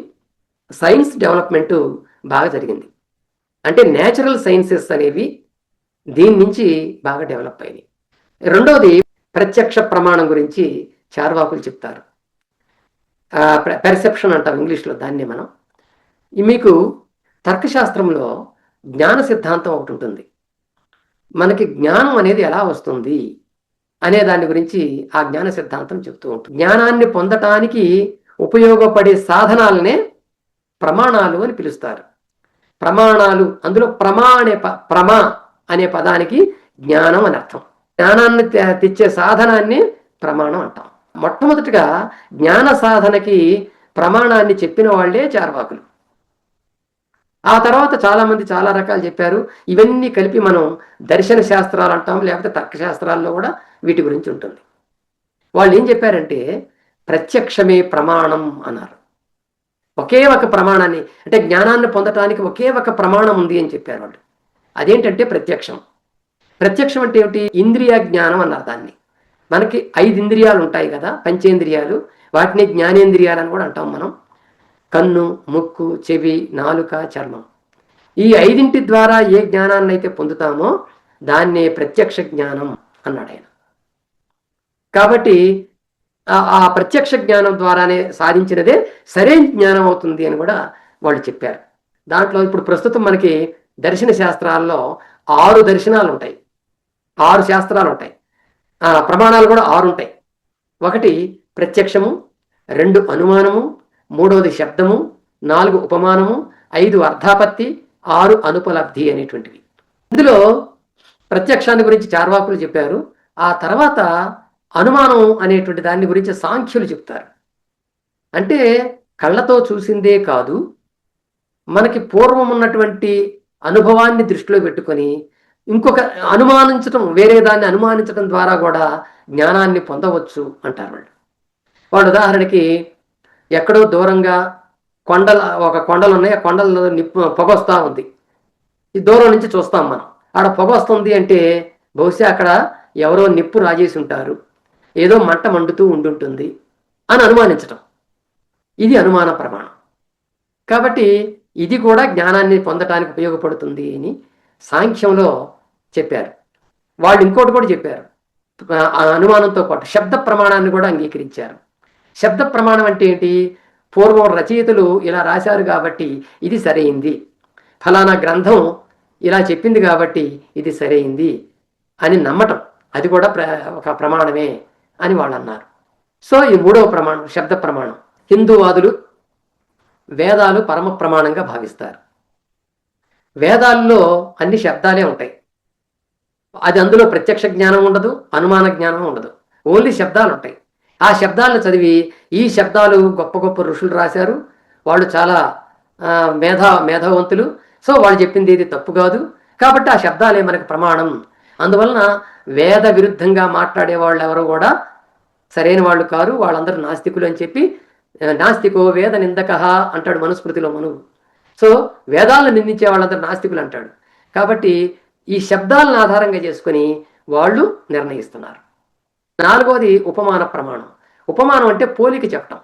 S1: సైన్స్ డెవలప్మెంట్ బాగా జరిగింది. అంటే నేచురల్ సైన్సెస్ అనేవి దీని నుంచి బాగా డెవలప్ అయినాయి. రెండవది ప్రత్యక్ష ప్రమాణం గురించి చార్వాకులు చెప్తారు. పెర్సెప్షన్ అంటాం ఇంగ్లీష్లో దాన్ని మనం. మీకు తర్కశాస్త్రంలో జ్ఞాన సిద్ధాంతం ఒకటి ఉంటుంది. మనకి జ్ఞానం అనేది ఎలా వస్తుంది అనే దాని గురించి ఆ జ్ఞాన సిద్ధాంతం చెప్తూ ఉంటుంది. జ్ఞానాన్ని పొందటానికి ఉపయోగపడే సాధనాలనే ప్రమాణాలు అని పిలుస్తారు. ప్రమాణాలు, అందులో ప్రమా అనే పదానికి జ్ఞానం అని అర్థం. జ్ఞానాన్ని తెచ్చే సాధనాన్ని ప్రమాణం అంటాం. మొట్టమొదటిగా జ్ఞాన సాధనకి ప్రమాణాన్ని చెప్పిన వాళ్ళే చార్వాకులు. ఆ తర్వాత చాలామంది చాలా రకాలు చెప్పారు. ఇవన్నీ కలిపి మనం దర్శన శాస్త్రాలు అంటాం, లేకపోతే తర్కశాస్త్రాల్లో కూడా వీటి గురించి ఉంటుంది. వాళ్ళు ఏం చెప్పారంటే ప్రత్యక్షమే ప్రమాణం అన్నారు. ఒకే ఒక ప్రమాణాన్ని, అంటే జ్ఞానాన్ని పొందటానికి ఒకే ఒక ప్రమాణం ఉంది అని చెప్పారు వాళ్ళు. అదేంటంటే ప్రత్యక్షం. ప్రత్యక్షం అంటే ఏమిటి? ఇంద్రియ జ్ఞానం అన్నారు దాన్ని. మనకి 5 ఇంద్రియాలు ఉంటాయి కదా, పంచేంద్రియాలు. వాటిని జ్ఞానేంద్రియాలు అని కూడా అంటాం మనం. కన్ను, ముక్కు, చెవి, నాలుక, చర్మం. ఈ 5 ద్వారా ఏ జ్ఞానాన్ని అయితే పొందుతామో దాన్నే ప్రత్యక్ష జ్ఞానం అన్నాడు ఆయన. కాబట్టి ఆ ప్రత్యక్ష జ్ఞానం ద్వారానే సాధించినదే సరైన జ్ఞానం అవుతుంది అని కూడా వాళ్ళు చెప్పారు. దాంట్లో ఇప్పుడు ప్రస్తుతం మనకి దర్శన శాస్త్రాల్లో 6 దర్శనాలు ఉంటాయి, 6 శాస్త్రాలు ఉంటాయి. ప్రమాణాలు కూడా 6 ఉంటాయి. 1 ప్రత్యక్షము, 2 అనుమానము, 3వది శబ్దము, 4 ఉపమానము, 5 అర్థాపత్తి, 6 అనుపలబ్ధి అనేటువంటివి. ఇందులో ప్రత్యక్షాన్ని గురించి చార్వాకులు చెప్పారు. ఆ తర్వాత అనుమానం అనేటువంటి దాని గురించి సాంఖ్యులు చెప్తారు. అంటే కళ్ళతో చూసిందే కాదు, మనకి పూర్వం ఉన్నటువంటి అనుభవాన్ని దృష్టిలో పెట్టుకొని ఇంకొక అనుమానించడం, వేరే దాన్ని అనుమానించడం ద్వారా కూడా జ్ఞానాన్ని పొందవచ్చు అంటారు వాళ్ళు. ఉదాహరణకి ఎక్కడో దూరంగా కొండలు ఉన్నాయి, ఆ కొండల్లో పొగొస్తా ఉంది. ఈ దూరం నుంచి చూస్తాం మనం. ఆడ పొగ వస్తుంది అంటే బహుశా అక్కడ ఎవరో నిప్పు రాజేసి ఉంటారు, ఏదో మంట మండుతూ ఉండుంటుంది అని అనుమానించటం. ఇది అనుమాన ప్రమాణం. కాబట్టి ఇది కూడా జ్ఞానాన్ని పొందటానికి ఉపయోగపడుతుంది అని సాంఖ్యంలో చెప్పారు. వాళ్ళు ఇంకోటి కూడా చెప్పారు, అనుమానంతో పాటు శబ్ద ప్రమాణాన్ని కూడా అంగీకరించారు. శబ్ద ప్రమాణం అంటే ఏంటి? పూర్వం రచయితలు ఇలా రాశారు కాబట్టి ఇది సరైంది, ఫలానా గ్రంథం ఇలా చెప్పింది కాబట్టి ఇది సరైంది అని నమ్మటం, అది కూడా ఒక ప్రమాణమే అని వాళ్ళు అన్నారు. సో ఈ మూడవ ప్రమాణం శబ్ద ప్రమాణం. హిందూవాదులు వేదాలు పరమ ప్రమాణంగా భావిస్తారు. వేదాల్లో అన్ని శబ్దాలే ఉంటాయి, అది అందులో ప్రత్యక్ష జ్ఞానం ఉండదు, అనుమాన జ్ఞానం ఉండదు, ఓన్లీ శబ్దాలు ఉంటాయి. ఆ శబ్దాలను చదివి ఈ శబ్దాలు గొప్ప గొప్ప ఋషులు రాశారు, వాళ్ళు చాలా మేధావంతులు, సో వాళ్ళు చెప్పింది ఇది తప్పు కాదు, కాబట్టి ఆ శబ్దాలే మనకు ప్రమాణం. అందువలన వేద విరుద్ధంగా మాట్లాడే వాళ్ళు ఎవరు కూడా సరైన వాళ్ళు కారు, వాళ్ళందరూ నాస్తికులు అని చెప్పి నాస్తికో వేద నిందక అంటాడు మనుస్మృతిలో మనువు. సో వేదాలను నిందించే వాళ్ళందరూ నాస్తికులు అంటాడు. కాబట్టి ఈ శబ్దాలను ఆధారంగా చేసుకుని వాళ్ళు నిర్ణయిస్తున్నారు. నాలుగవది ఉపమాన ప్రమాణం. ఉపమానం అంటే పోలిక చెప్పటం,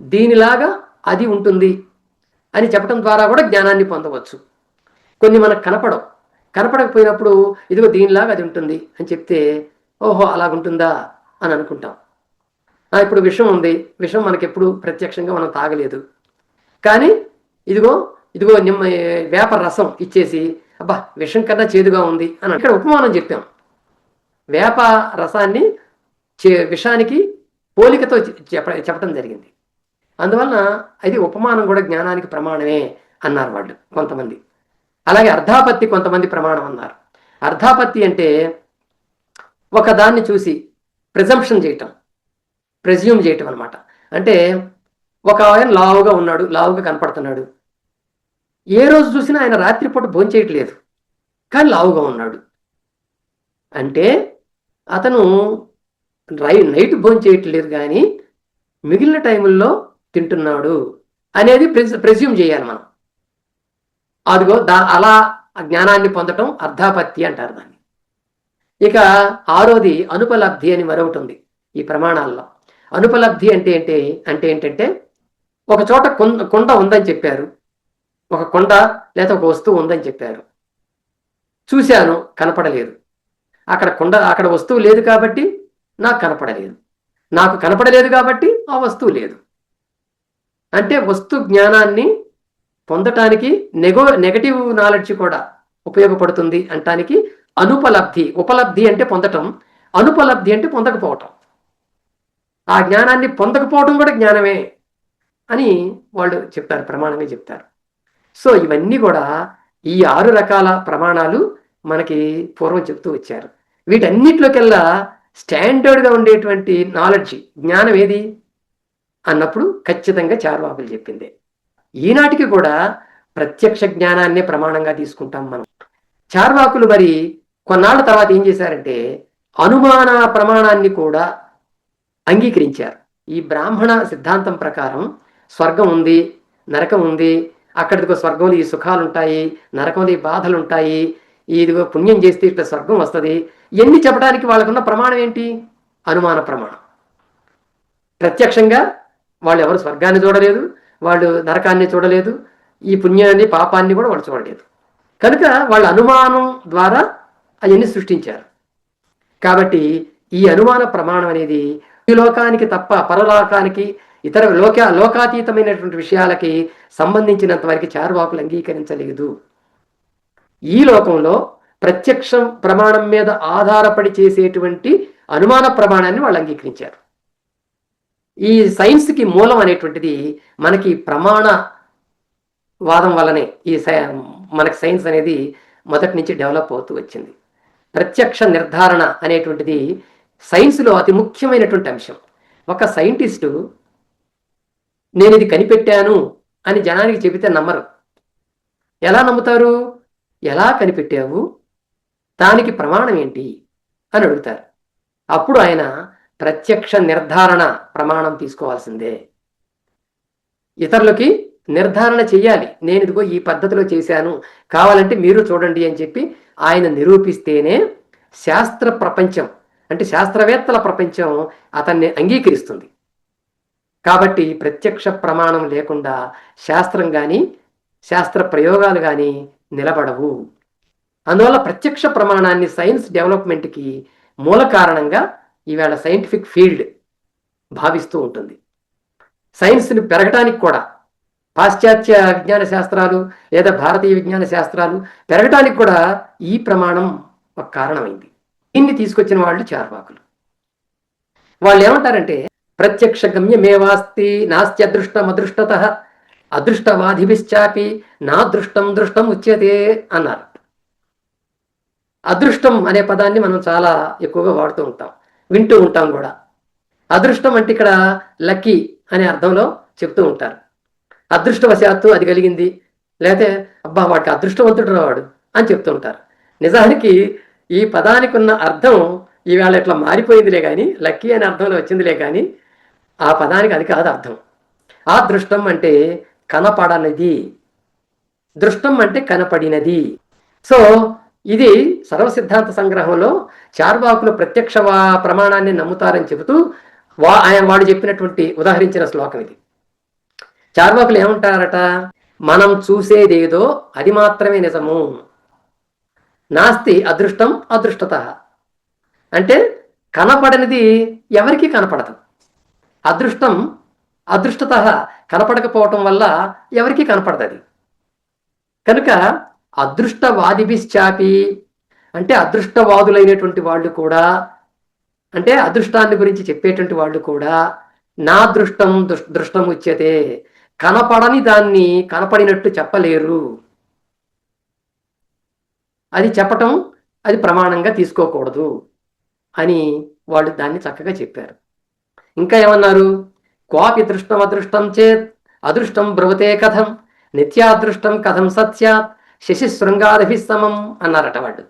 S1: దీనిలాగా అది ఉంటుంది అని చెప్పడం ద్వారా కూడా జ్ఞానాన్ని పొందవచ్చు. కొన్ని మనకు కనపడకపోయినప్పుడు ఇదిగో దీనిలాగా అది ఉంటుంది అని చెప్తే ఓహో అలాగుంటుందా అని అనుకుంటాం. ఇప్పుడు విషం ఉంది, విషం మనకి ఎప్పుడు ప్రత్యక్షంగా మనం తాగలేదు, కానీ ఇదిగో వేప రసం ఇచ్చేసి అబ్బా విషం కన్నా చేదుగా ఉంది అని ఇక్కడ ఉపమానం చెప్పాం. వేప రసాన్ని విషానికి పోలికతో చెప్పడం జరిగింది. అందువలన అది ఉపమానం కూడా జ్ఞానానికి ప్రమాణమే అన్నారు వాళ్ళు కొంతమంది. అలాగే అర్ధాపత్తి కొంతమంది ప్రమాణం అన్నారు. అర్ధాపత్తి అంటే ఒక దాన్ని చూసి ప్రిజంప్షన్ చేయటం, ప్రెజ్యూమ్ చేయటం అనమాట. అంటే ఒక ఆయన లావుగా ఉన్నాడు, లావుగా కనపడుతున్నాడు, ఏ రోజు చూసినా ఆయన రాత్రిపూట భోంచేయట్లేదు కానీ లావుగా ఉన్నాడు అంటే అతను నైట్ భోంచేయట్లేదు కానీ మిగిలిన టైముల్లో తింటున్నాడు అనేది ప్రెజ్యూమ్ చేయాలి మనం. అదిగో అలా జ్ఞానాన్ని పొందటం అర్ధాపత్తి అంటారు దాన్ని. ఇక ఆరోది అనుపలబ్ధి అని మరొకటి ఉంది ఈ ప్రమాణాల్లో. అనుపలబ్ధి అంటే ఏంటంటే ఒక చోట కొండ ఉందని చెప్పారు, ఒక కొండ లేదా ఒక వస్తువు ఉందని చెప్పారు, చూశాను కనపడలేదు, అక్కడ వస్తువు లేదు కాబట్టి నాకు కనపడలేదు, నాకు కనపడలేదు కాబట్టి ఆ వస్తువు లేదు. అంటే వస్తు జ్ఞానాన్ని పొందటానికి నెగటివ్ నాలెడ్జ్ కూడా ఉపయోగపడుతుంది అంటానికి అనుపలబ్ధి. ఉపలబ్ధి అంటే పొందటం, అనుపలబ్ధి అంటే పొందకపోవటం. ఆ జ్ఞానాన్ని పొందకపోవటం కూడా జ్ఞానమే అని వాళ్ళు చెప్తారు, ప్రమాణంగా చెప్తారు. సో ఇవన్నీ కూడా ఈ 6 రకాల ప్రమాణాలు మనకి పూర్వం చెప్తూ వచ్చారు. వీటన్నిటిలోకెల్లా స్టాండర్డ్గా ఉండేటువంటి నాలెడ్జ్ జ్ఞానం ఏది అన్నప్పుడు ఖచ్చితంగా చార్వాకులు చెప్పిందే. ఈనాటికి కూడా ప్రత్యక్ష జ్ఞానాన్నే ప్రమాణంగా తీసుకుంటాం మనం. చార్వాకులు మరి కొన్నాళ్ళ తర్వాత ఏం చేశారంటే అనుమాన ప్రమాణాన్ని కూడా అంగీకరించారు. ఈ బ్రాహ్మణ సిద్ధాంతం ప్రకారం స్వర్గం ఉంది, నరకం ఉంది, అక్కడికి స్వర్గంలో ఈ సుఖాలు ఉంటాయి, నరకంలో ఈ బాధలు ఉంటాయి, ఇదిగో పుణ్యం చేస్తే ఇట్లా స్వర్గం వస్తుంది, ఇవన్నీ చెప్పడానికి వాళ్ళకున్న ప్రమాణం ఏంటి? అనుమాన ప్రమాణం. ప్రత్యక్షంగా వాళ్ళు ఎవరు స్వర్గాన్ని చూడలేదు, వాళ్ళు నరకాన్ని చూడలేదు, ఈ పుణ్యాన్ని పాపాన్ని కూడా వాళ్ళు చూడలేదు. కనుక వాళ్ళ అనుమానం ద్వారా అవన్నీ సృష్టించారు. కాబట్టి ఈ అనుమాన ప్రమాణం అనేది ఈ లోకానికి తప్ప పరలోకానికి ఇతర లోకాతీతమైనటువంటి విషయాలకి సంబంధించినంత వరకు చార్వాకులు అంగీకరించలేదు. ఈ లోకంలో ప్రత్యక్ష ప్రమాణం మీద ఆధారపడి చేసేటువంటి అనుమాన ప్రమాణాన్ని వాళ్ళు అంగీకరించారు. ఈ సైన్స్కి మూలం అనేటువంటిది మనకి ప్రమాణ వాదం వల్లనే మనకి సైన్స్ అనేది మొదటి నుంచి డెవలప్ అవుతూ వచ్చింది. ప్రత్యక్ష నిర్ధారణ అనేటువంటిది సైన్స్లో అతి ముఖ్యమైనటువంటి అంశం. ఒక సైంటిస్టు నేను ఇది కనిపెట్టాను అని జనానికి చెబితే నమ్మరు. ఎలా నమ్ముతారు? ఎలా కనిపెట్టావు, దానికి ప్రమాణం ఏంటి అని అడుగుతారు. అప్పుడు ఆయన ప్రత్యక్ష నిర్ధారణ ప్రమాణం తీసుకోవాల్సిందే. ఇతరులకి నిర్ధారణ చెయ్యాలి, నేను ఇదిగో ఈ పద్ధతిలో చేశాను, కావాలంటే మీరు చూడండి అని చెప్పి ఆయన నిరూపిస్తేనే శాస్త్ర ప్రపంచం అంటే శాస్త్రవేత్తల ప్రపంచం అతన్ని అంగీకరిస్తుంది. కాబట్టి ప్రత్యక్ష ప్రమాణం లేకుండా శాస్త్రం కానీ శాస్త్ర ప్రయోగాలు కానీ నిలబడవు. అందువల్ల ప్రత్యక్ష ప్రమాణాన్ని సైన్స్ డెవలప్మెంట్కి మూల కారణంగా ఈవేళ సైంటిఫిక్ ఫీల్డ్ భావిస్తూ ఉంటుంది. సైన్స్ని పెరగటానికి కూడా పాశ్చాత్య విజ్ఞాన శాస్త్రాలు లేదా భారతీయ విజ్ఞాన శాస్త్రాలు పెరగటానికి కూడా ఈ ప్రమాణం ఒక కారణమైంది. దీన్ని తీసుకొచ్చిన వాళ్ళు చార్వాకులు. వాళ్ళు ఏమంటారంటే ప్రత్యక్ష గమ్యమేవాస్తి నాస్తి అదృష్టం అదృష్టత అదృష్టవాదిభిశ్చాపి నా దృష్టం దృష్టం ఉచ్యతే అన్నారు. అదృష్టం అనే పదాన్ని మనం చాలా ఎక్కువగా వాడుతూ ఉంటాం, వింటూ ఉంటాం కూడా. అదృష్టం అంటే ఇక్కడ లక్కీ అనే అర్థంలో చెప్తూ ఉంటారు. అదృష్టవశాత్తు అది కలిగింది, లేకపోతే అబ్బా వాడికి అదృష్టవంతుడు వాడు అని చెప్తూ ఉంటారు. నిజానికి ఈ పదానికి ఉన్న అర్థం ఈవేళ ఇట్లా మారిపోయిందిలే కానీ, లక్కీ అనే అర్థంలో వచ్చిందిలే కానీ ఆ పదానికి అది కాదు అర్థం. ఆ దృష్టం అంటే కనపడనిది, దృష్టం అంటే కనపడినది. సో ఇది సర్వసిద్ధాంత సంగ్రహంలో చార్వాకులు ప్రత్యక్ష ప్రమాణాన్ని నమ్ముతారని చెబుతూ ఆయన వాడు చెప్పినటువంటి ఉదాహరించిన శ్లోకం ఇది. చార్వాకులు ఏమంటారట, మనం చూసేదేదో అది మాత్రమే నిజము, నాస్తి అదృష్టం అదృష్టత. అంటే కనపడనిది ఎవరికీ కనపడదు. అదృష్టం అదృష్టత కనపడకపోవటం వల్ల ఎవరికీ కనపడదు అది. కనుక అదృష్టవాదిభిశ్చాపి అంటే అదృష్టవాదులైనటువంటి వాళ్ళు కూడా, అంటే అదృష్టాన్ని గురించి చెప్పేటువంటి వాళ్ళు కూడా నా దృష్టం దృష్టం ఉచ్యతే, కనపడని దాన్ని కనపడినట్టు చెప్పలేరు. అది చెప్పటం అది ప్రమాణంగా తీసుకోకూడదు అని వాళ్ళు దాన్ని చక్కగా చెప్పారు. ఇంకా ఏమన్నారు, క్వాపి దృష్టం అదృష్టం చేత్ అదృష్టం బ్రవతే కథం నిత్యాదృష్టం కథం సత్యాత్ శశి శృంగారభిస్సమం అన్నారట వాళ్ళు.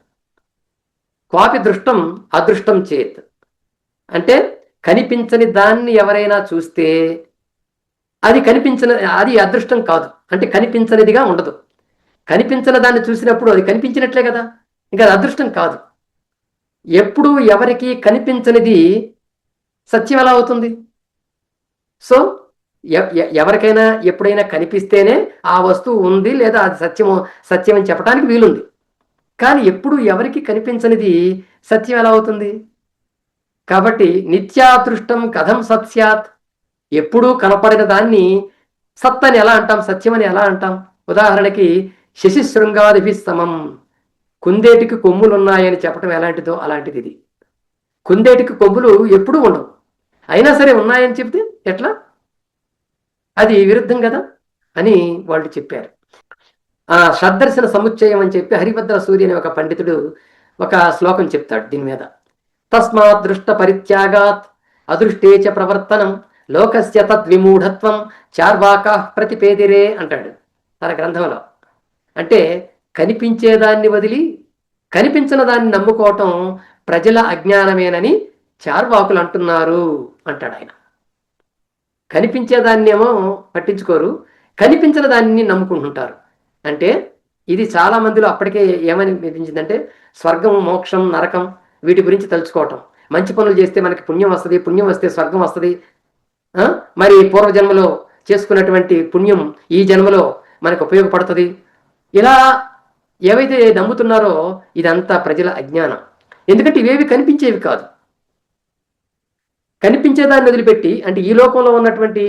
S1: క్వాపి దృష్టం అదృష్టం చేత్ అంటే కనిపించని దాన్ని ఎవరైనా చూస్తే అది అది అదృష్టం కాదు, అంటే కనిపించనిదిగా ఉండదు. కనిపించని దాన్ని చూసినప్పుడు అది కనిపించినట్లే కదా, ఇంకా అది అదృష్టం కాదు. ఎప్పుడు ఎవరికి కనిపించనిది సత్యం ఎలా అవుతుంది? సో ఎవరికైనా ఎప్పుడైనా కనిపిస్తేనే ఆ వస్తువు ఉంది లేదా అది సత్యం అని చెప్పడానికి వీలుంది. కానీ ఎప్పుడు ఎవరికి కనిపించనిది సత్యం ఎలా అవుతుంది? కాబట్టి నిత్యాదృష్టం కథం సత్యాత్, ఎప్పుడూ కనపడిన దాన్ని సత్ అని ఎలా అంటాం, సత్యం అని ఎలా అంటాం? ఉదాహరణకి శశి శృంగాదిభి సమం, కుందేటికి కొమ్ములు ఉన్నాయని చెప్పడం ఎలాంటిదో అలాంటిది ఇది. కుందేటికి కొమ్ములు ఎప్పుడూ ఉండవు, అయినా సరే ఉన్నాయని చెప్తే ఎట్లా? అది విరుద్ధం కదా అని వాళ్ళు చెప్పారు. ఆ షడ్దర్శన సముచ్చయం అని చెప్పి హరిభద్ర సూర్య అనే ఒక పండితుడు ఒక శ్లోకం చెప్తాడు దీని మీద. తస్మాత్ దృష్ట పరిత్యాగాత్ అదృష్టేచ ప్రవర్తనం లోకస్య తద్విమూఢత్వం చార్వాకా ప్రతిపేదిరే అంటాడు తన గ్రంథంలో. అంటే కనిపించేదాన్ని వదిలి కనిపించిన దాన్ని నమ్ముకోవటం ప్రజల అజ్ఞానమేనని చార్వాకులు అంటున్నారు అంటాడు ఆయన. కనిపించేదాన్నేమో పట్టించుకోరు, కనిపించిన దాన్ని నమ్ముకుంటుంటారు. అంటే ఇది చాలా మందిలో అప్పటికే ఏమని అనిపించిందంటే స్వర్గం మోక్షం నరకం వీటి గురించి తలుచుకోవటం. మంచి పనులు చేస్తే మనకి పుణ్యం వస్తుంది, పుణ్యం వస్తే స్వర్గం వస్తుంది, మరి పూర్వజన్మలో చేసుకున్నటువంటి పుణ్యం ఈ జన్మలో మనకు ఉపయోగపడుతుంది. ఇలా ఏవైతే నమ్ముతున్నారో ఇదంతా ప్రజల అజ్ఞానం. ఎందుకంటే ఇవేవి కనిపించేవి కాదు. కనిపించేదాన్ని వదిలిపెట్టి, అంటే ఈ లోకంలో ఉన్నటువంటి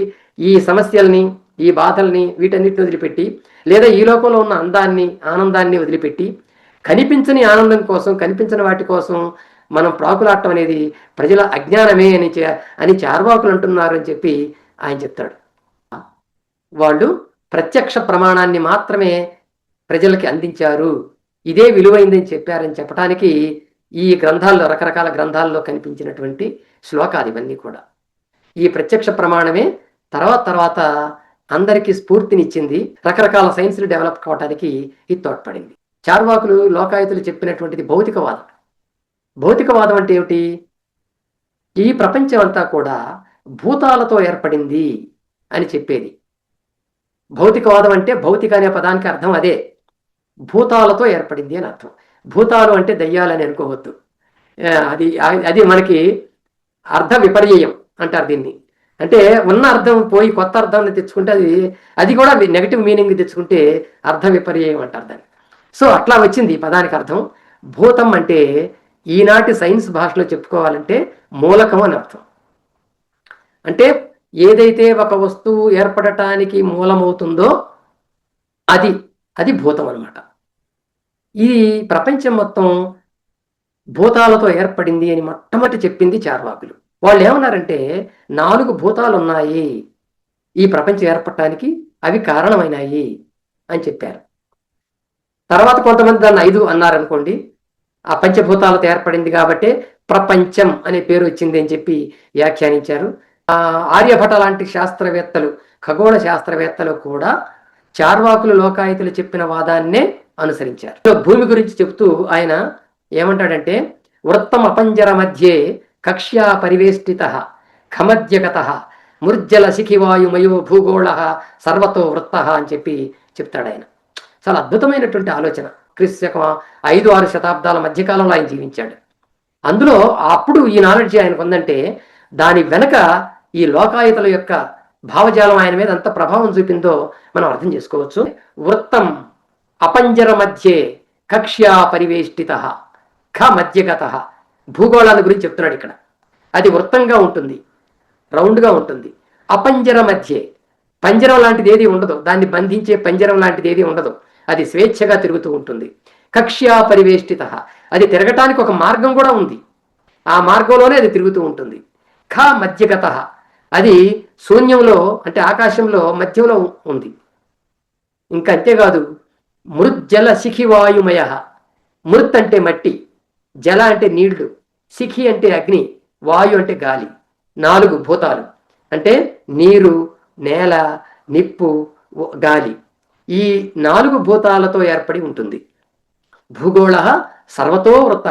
S1: ఈ సమస్యల్ని ఈ బాధల్ని వీటన్నిటిని వదిలిపెట్టి, లేదా ఈ లోకంలో ఉన్న అందాన్ని ఆనందాన్ని వదిలిపెట్టి కనిపించని ఆనందం కోసం కనిపించని వాటి కోసం మనం ప్రాకులాడటం అనేది ప్రజల అజ్ఞానమే అని చార్వాకులు అంటున్నారు అని చెప్పి ఆయన చెప్తాడు. వాళ్ళు ప్రత్యక్ష ప్రమాణాన్ని మాత్రమే ప్రజలకి అందించారు, ఇదే విలువైందని చెప్పారని చెప్పడానికి ఈ గ్రంథాల్లో రకరకాల గ్రంథాల్లో కనిపించినటువంటి శ్లోకాలు ఇవన్నీ కూడా. ఈ ప్రత్యక్ష ప్రమాణమే తర్వాత అందరికీ స్ఫూర్తినిచ్చింది, రకరకాల సైన్స్లు డెవలప్ కావడానికి ఇది తోడ్పడింది. చార్వాకులు లోకాయుతులు చెప్పినటువంటిది భౌతికవాదం. భౌతికవాదం అంటే ఏమిటి? ఈ ప్రపంచం అంతా కూడా భూతాలతో ఏర్పడింది అని చెప్పేది. భౌతికవాదం అంటే భౌతిక అనే పదానికి అర్థం అదే, భూతాలతో ఏర్పడింది అని అర్థం. భూతాలు అంటే దయ్యాలని అనుకోవద్దు. అది అది మనకి అర్థ విపర్యయం అంటారు దీన్ని. అంటే ఉన్న అర్థం పోయి కొత్త అర్థాన్ని తెచ్చుకుంటే అది కూడా నెగటివ్ మీనింగ్ తెచ్చుకుంటే అర్థ విపర్యయం అంటారు దాన్ని. సో అట్లా వచ్చింది ఈ పదానికి అర్థం. భూతం అంటే ఈనాటి సైన్స్ భాషలో చెప్పుకోవాలంటే మూలకం అని అర్థం. అంటే ఏదైతే ఒక వస్తువు ఏర్పడటానికి మూలమవుతుందో అది అది భూతం అనమాట. ఈ ప్రపంచం మొత్తం భూతాలతో ఏర్పడింది అని మొట్టమొదటి చెప్పింది చార్వాకులు. వాళ్ళు ఏమన్నారంటే 4 భూతాలు ఉన్నాయి ఈ ప్రపంచం ఏర్పడటానికి, అవి కారణమైనాయి అని చెప్పారు. తర్వాత కొంతమంది దాన్ని 5 అన్నారనుకోండి. ఆ పంచభూతాలతో ఏర్పడింది కాబట్టి ప్రపంచం అనే పేరు వచ్చింది అని చెప్పి వ్యాఖ్యానించారు. ఆర్యభట లాంటి శాస్త్రవేత్తలు, ఖగోళ శాస్త్రవేత్తలు కూడా చార్వాకులు లోకాయుతులు చెప్పిన వాదాన్నే అనుసరించారు. భూమి గురించి చెబుతూ ఆయన ఏమంటాడంటే వృత్తం అపంజర మధ్యే కక్ష్యా పరివేష్టిత ఖమద్యగత ముర్జల శిఖివాయుమయో భూగోళ సర్వతో వృత్త అని చెప్పి చెప్తాడు ఆయన. చాలా అద్భుతమైనటువంటి ఆలోచన. క్రీస్తు 5-6 శతాబ్దాల మధ్యకాలంలో ఆయన జీవించాడు. అందులో అప్పుడు ఈ నాలెడ్జ్ ఆయనకు ఉందంటే దాని వెనక ఈ లోకాయుతుల యొక్క భావజాలం ఆయన మీద ఎంత ప్రభావం చూపిందో మనం అర్థం చేసుకోవచ్చు. వృత్తం అపంజర మధ్యే కక్ష్యా పరివేష్టిత ఖ మధ్యగత భూగోళాల గురించి చెప్తున్నాడు ఇక్కడ. అది వృత్తంగా ఉంటుంది, రౌండ్గా ఉంటుంది. అపంజర మధ్యే పంజరం లాంటిది ఏది ఉండదు, దాన్ని బంధించే పంజరం లాంటిది ఏది ఉండదు, అది స్వేచ్ఛగా తిరుగుతూ ఉంటుంది. కక్ష్యా పరివేష్టిత అది తిరగటానికి ఒక మార్గం కూడా ఉంది, ఆ మార్గంలోనే అది తిరుగుతూ ఉంటుంది. ఖ మధ్యగత అది శూన్యంలో అంటే ఆకాశంలో మధ్యంలో ఉంది. ఇంకా అంతేకాదు మృజ్జల శిఖివాయుమయ. మృత్ అంటే మట్టి, జల అంటే నీళ్లు, శిఖి అంటే అగ్ని, వాయు అంటే గాలి. 4 భూతాలు అంటే నీరు, నేల, నిప్పు, గాలి. ఈ 4 భూతాలతో ఏర్పడి ఉంటుంది. భూగోళ సర్వతో వృత్త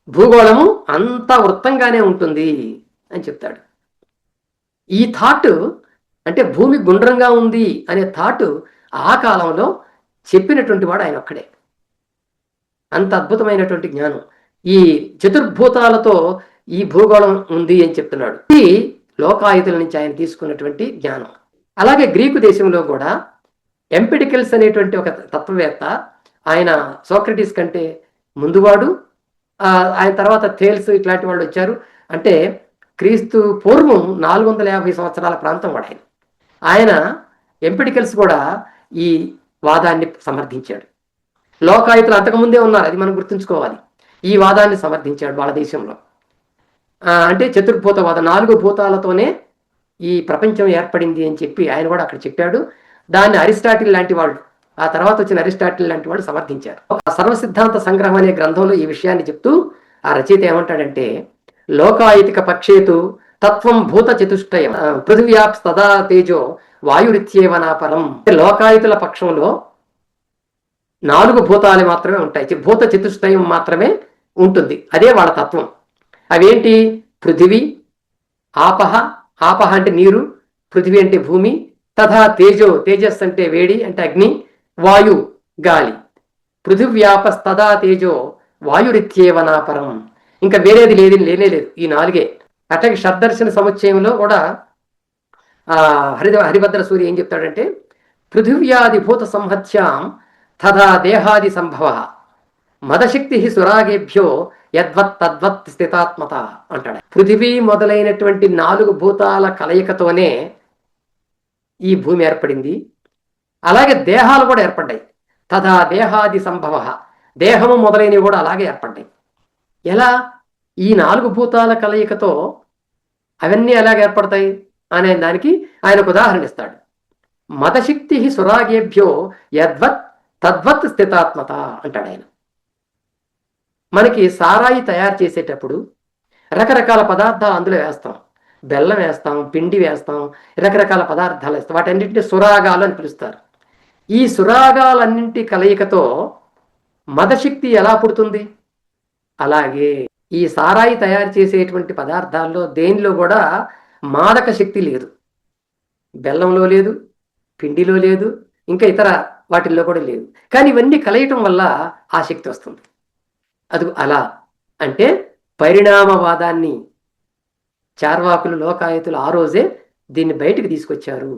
S1: భూగోళము అంతా వృత్తంగానే ఉంటుంది అని చెప్తాడు. ఈ థాట్ అంటే భూమి గుండ్రంగా ఉంది అనే థాట్ ఆ కాలంలో చెప్పినటువంటి వాడు ఆయన ఒక్కడే. అంత అద్భుతమైనటువంటి జ్ఞానం. ఈ చతుర్భూతాలతో ఈ భూగోళం ఉంది అని చెప్తున్నాడు. ఇది లోకాయుతుల నుంచి ఆయన తీసుకున్నటువంటి జ్ఞానం. అలాగే గ్రీకు దేశంలో కూడా ఎంపిడికల్స్ అనేటువంటి ఒక తత్వవేత్త, ఆయన సోక్రటీస్ కంటే ముందువాడు. ఆయన తర్వాత థేల్స్ ఇట్లాంటి వాళ్ళు వచ్చారు. అంటే క్రీస్తు పూర్వం 450 సంవత్సరాల ప్రాంతం వాడు ఆయన. ఆయన ఎంపిడికల్స్ కూడా ఈ వాదాన్ని సమర్థించాడు. లోకాయుతులు అంతకుముందే ఉన్నారు, అది మనం గుర్తుంచుకోవాలి. ఈ వాదాన్ని సమర్థించాడు వాళ్ళ దేశంలో. అంటే చతుర్భూతవాదం, 4 భూతాలతోనే ఈ ప్రపంచం ఏర్పడింది అని చెప్పి ఆయన కూడా అక్కడ చెప్పాడు. దాన్ని అరిస్టాటిల్ లాంటి వాళ్ళు, ఆ తర్వాత వచ్చిన అరిస్టాటిల్ లాంటి వాళ్ళు సమర్థించారు. సర్వసిద్ధాంత సంగ్రహం అనే గ్రంథంలో ఈ విషయాన్ని చెప్తూ ఆ రచయిత ఏమంటాడంటే లోకాయుతిక పక్షేతు తత్వం భూత చతుష్టయం పృథివ్యాప్ సదా తేజో వాయురిత్యేవనాపరం. లోకాయుతుల పక్షంలో 4 భూతాలు మాత్రమే ఉంటాయి, భూత చతుష్టయం మాత్రమే ఉంటుంది. అదే వాళ్ళ తత్వం. అవేంటి? పృథివీ, ఆపహ, ఆపహ అంటే నీరు, పృథివీ అంటే భూమి, తథా తేజో, తేజస్ అంటే వేడి అంటే అగ్ని, వాయు గాలి. పృథివ్యాపస్తదా తేజో వాయురిత్యేవనాపరం. ఇంకా వేరేది లేనేలేదు, ఈ 4. అట్లాగే షడ్దర్శన సముచ్చయంలో కూడా హరిభద్ర సూర్య ఏం చెప్తాడంటే పృథివ్యాది భూత సంహత్యాం తథా దేహాది సంభవ మదశక్తి సురాగేభ్యో యద్వత్ తద్వత్ స్థితాత్మత అంటాడు. పృథివీ మొదలైనటువంటి 4 భూతాల కలయికతోనే ఈ భూమి ఏర్పడింది. అలాగే దేహాలు కూడా ఏర్పడ్డాయి. తథా దేహాది సంభవ దేహము మొదలైనవి కూడా అలాగే ఏర్పడ్డాయి. ఎలా? ఈ 4 భూతాల కలయికతో అవన్నీ ఎలాగ ఏర్పడతాయి అనే దానికి ఆయనకు ఉదాహరణ ఇస్తాడు. మదశక్తి సురాగేభ్యో యద్వత్ తద్వత్ స్థితాత్మత అంటాడు ఆయన. మనకి సారాయి తయారు చేసేటప్పుడు రకరకాల పదార్థాలు అందులో వేస్తాం. బెల్లం వేస్తాం, పిండి వేస్తాం, రకరకాల పదార్థాలు వేస్తాం. వాటన్నింటినీ సురాగాలు అని పిలుస్తారు. ఈ సురాగాలన్నింటి కలయికతో మదశక్తి ఎలా పుడుతుంది? అలాగే ఈ సారాయి తయారు చేసేటువంటి పదార్థాల్లో దేనిలో కూడా మాదక శక్తి లేదు. బెల్లంలో లేదు, పిండిలో లేదు, ఇంకా ఇతర వాటిల్లో కూడా లేదు. కానీ ఇవన్నీ కలయటం వల్ల ఆ శక్తి వస్తుంది. అది అలా అంటే పరిణామవాదాన్ని చార్వాకులు లోకాయతులు ఆ రోజే దీన్ని బయటికి తీసుకొచ్చారు.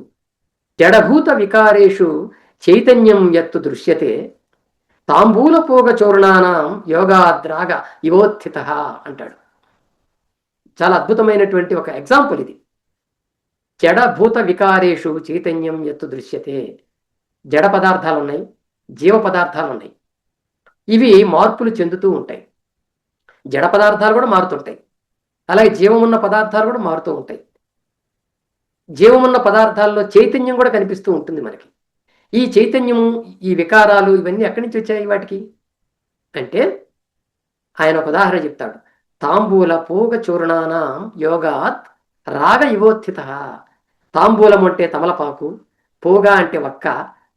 S1: జడభూత వికారేషు చైతన్యం యత్తు దృశ్యతే తాంబూలపోగ చూర్ణానాం యోగాద్రాగ ఇవోత్థిత అంటాడు. చాలా అద్భుతమైనటువంటి ఒక ఎగ్జాంపుల్ ఇది. జడభూత వికారేషు చైతన్యం యత్తు దృశ్యతే. జడ పదార్థాలు ఉన్నాయి, జీవ పదార్థాలు ఉన్నాయి. ఇవి మార్పులు చెందుతూ ఉంటాయి. జడ పదార్థాలు కూడా మారుతుంటాయి, అలాగే జీవమున్న పదార్థాలు కూడా మారుతూ ఉంటాయి. జీవమున్న పదార్థాల్లో చైతన్యం కూడా కనిపిస్తూ ఉంటుంది మనకి. ఈ చైతన్యము, ఈ వికారాలు ఇవన్నీ ఎక్కడి నుంచి వచ్చాయి వాటికి అంటే ఆయన ఒక ఉదాహరణ చెప్తాడు. తాంబూల పూగ చూర్ణానాం యోగాత్ రాగ ఇవోత్థిత. తాంబూలం అంటే తమలపాకు, పూగ అంటే వక్క,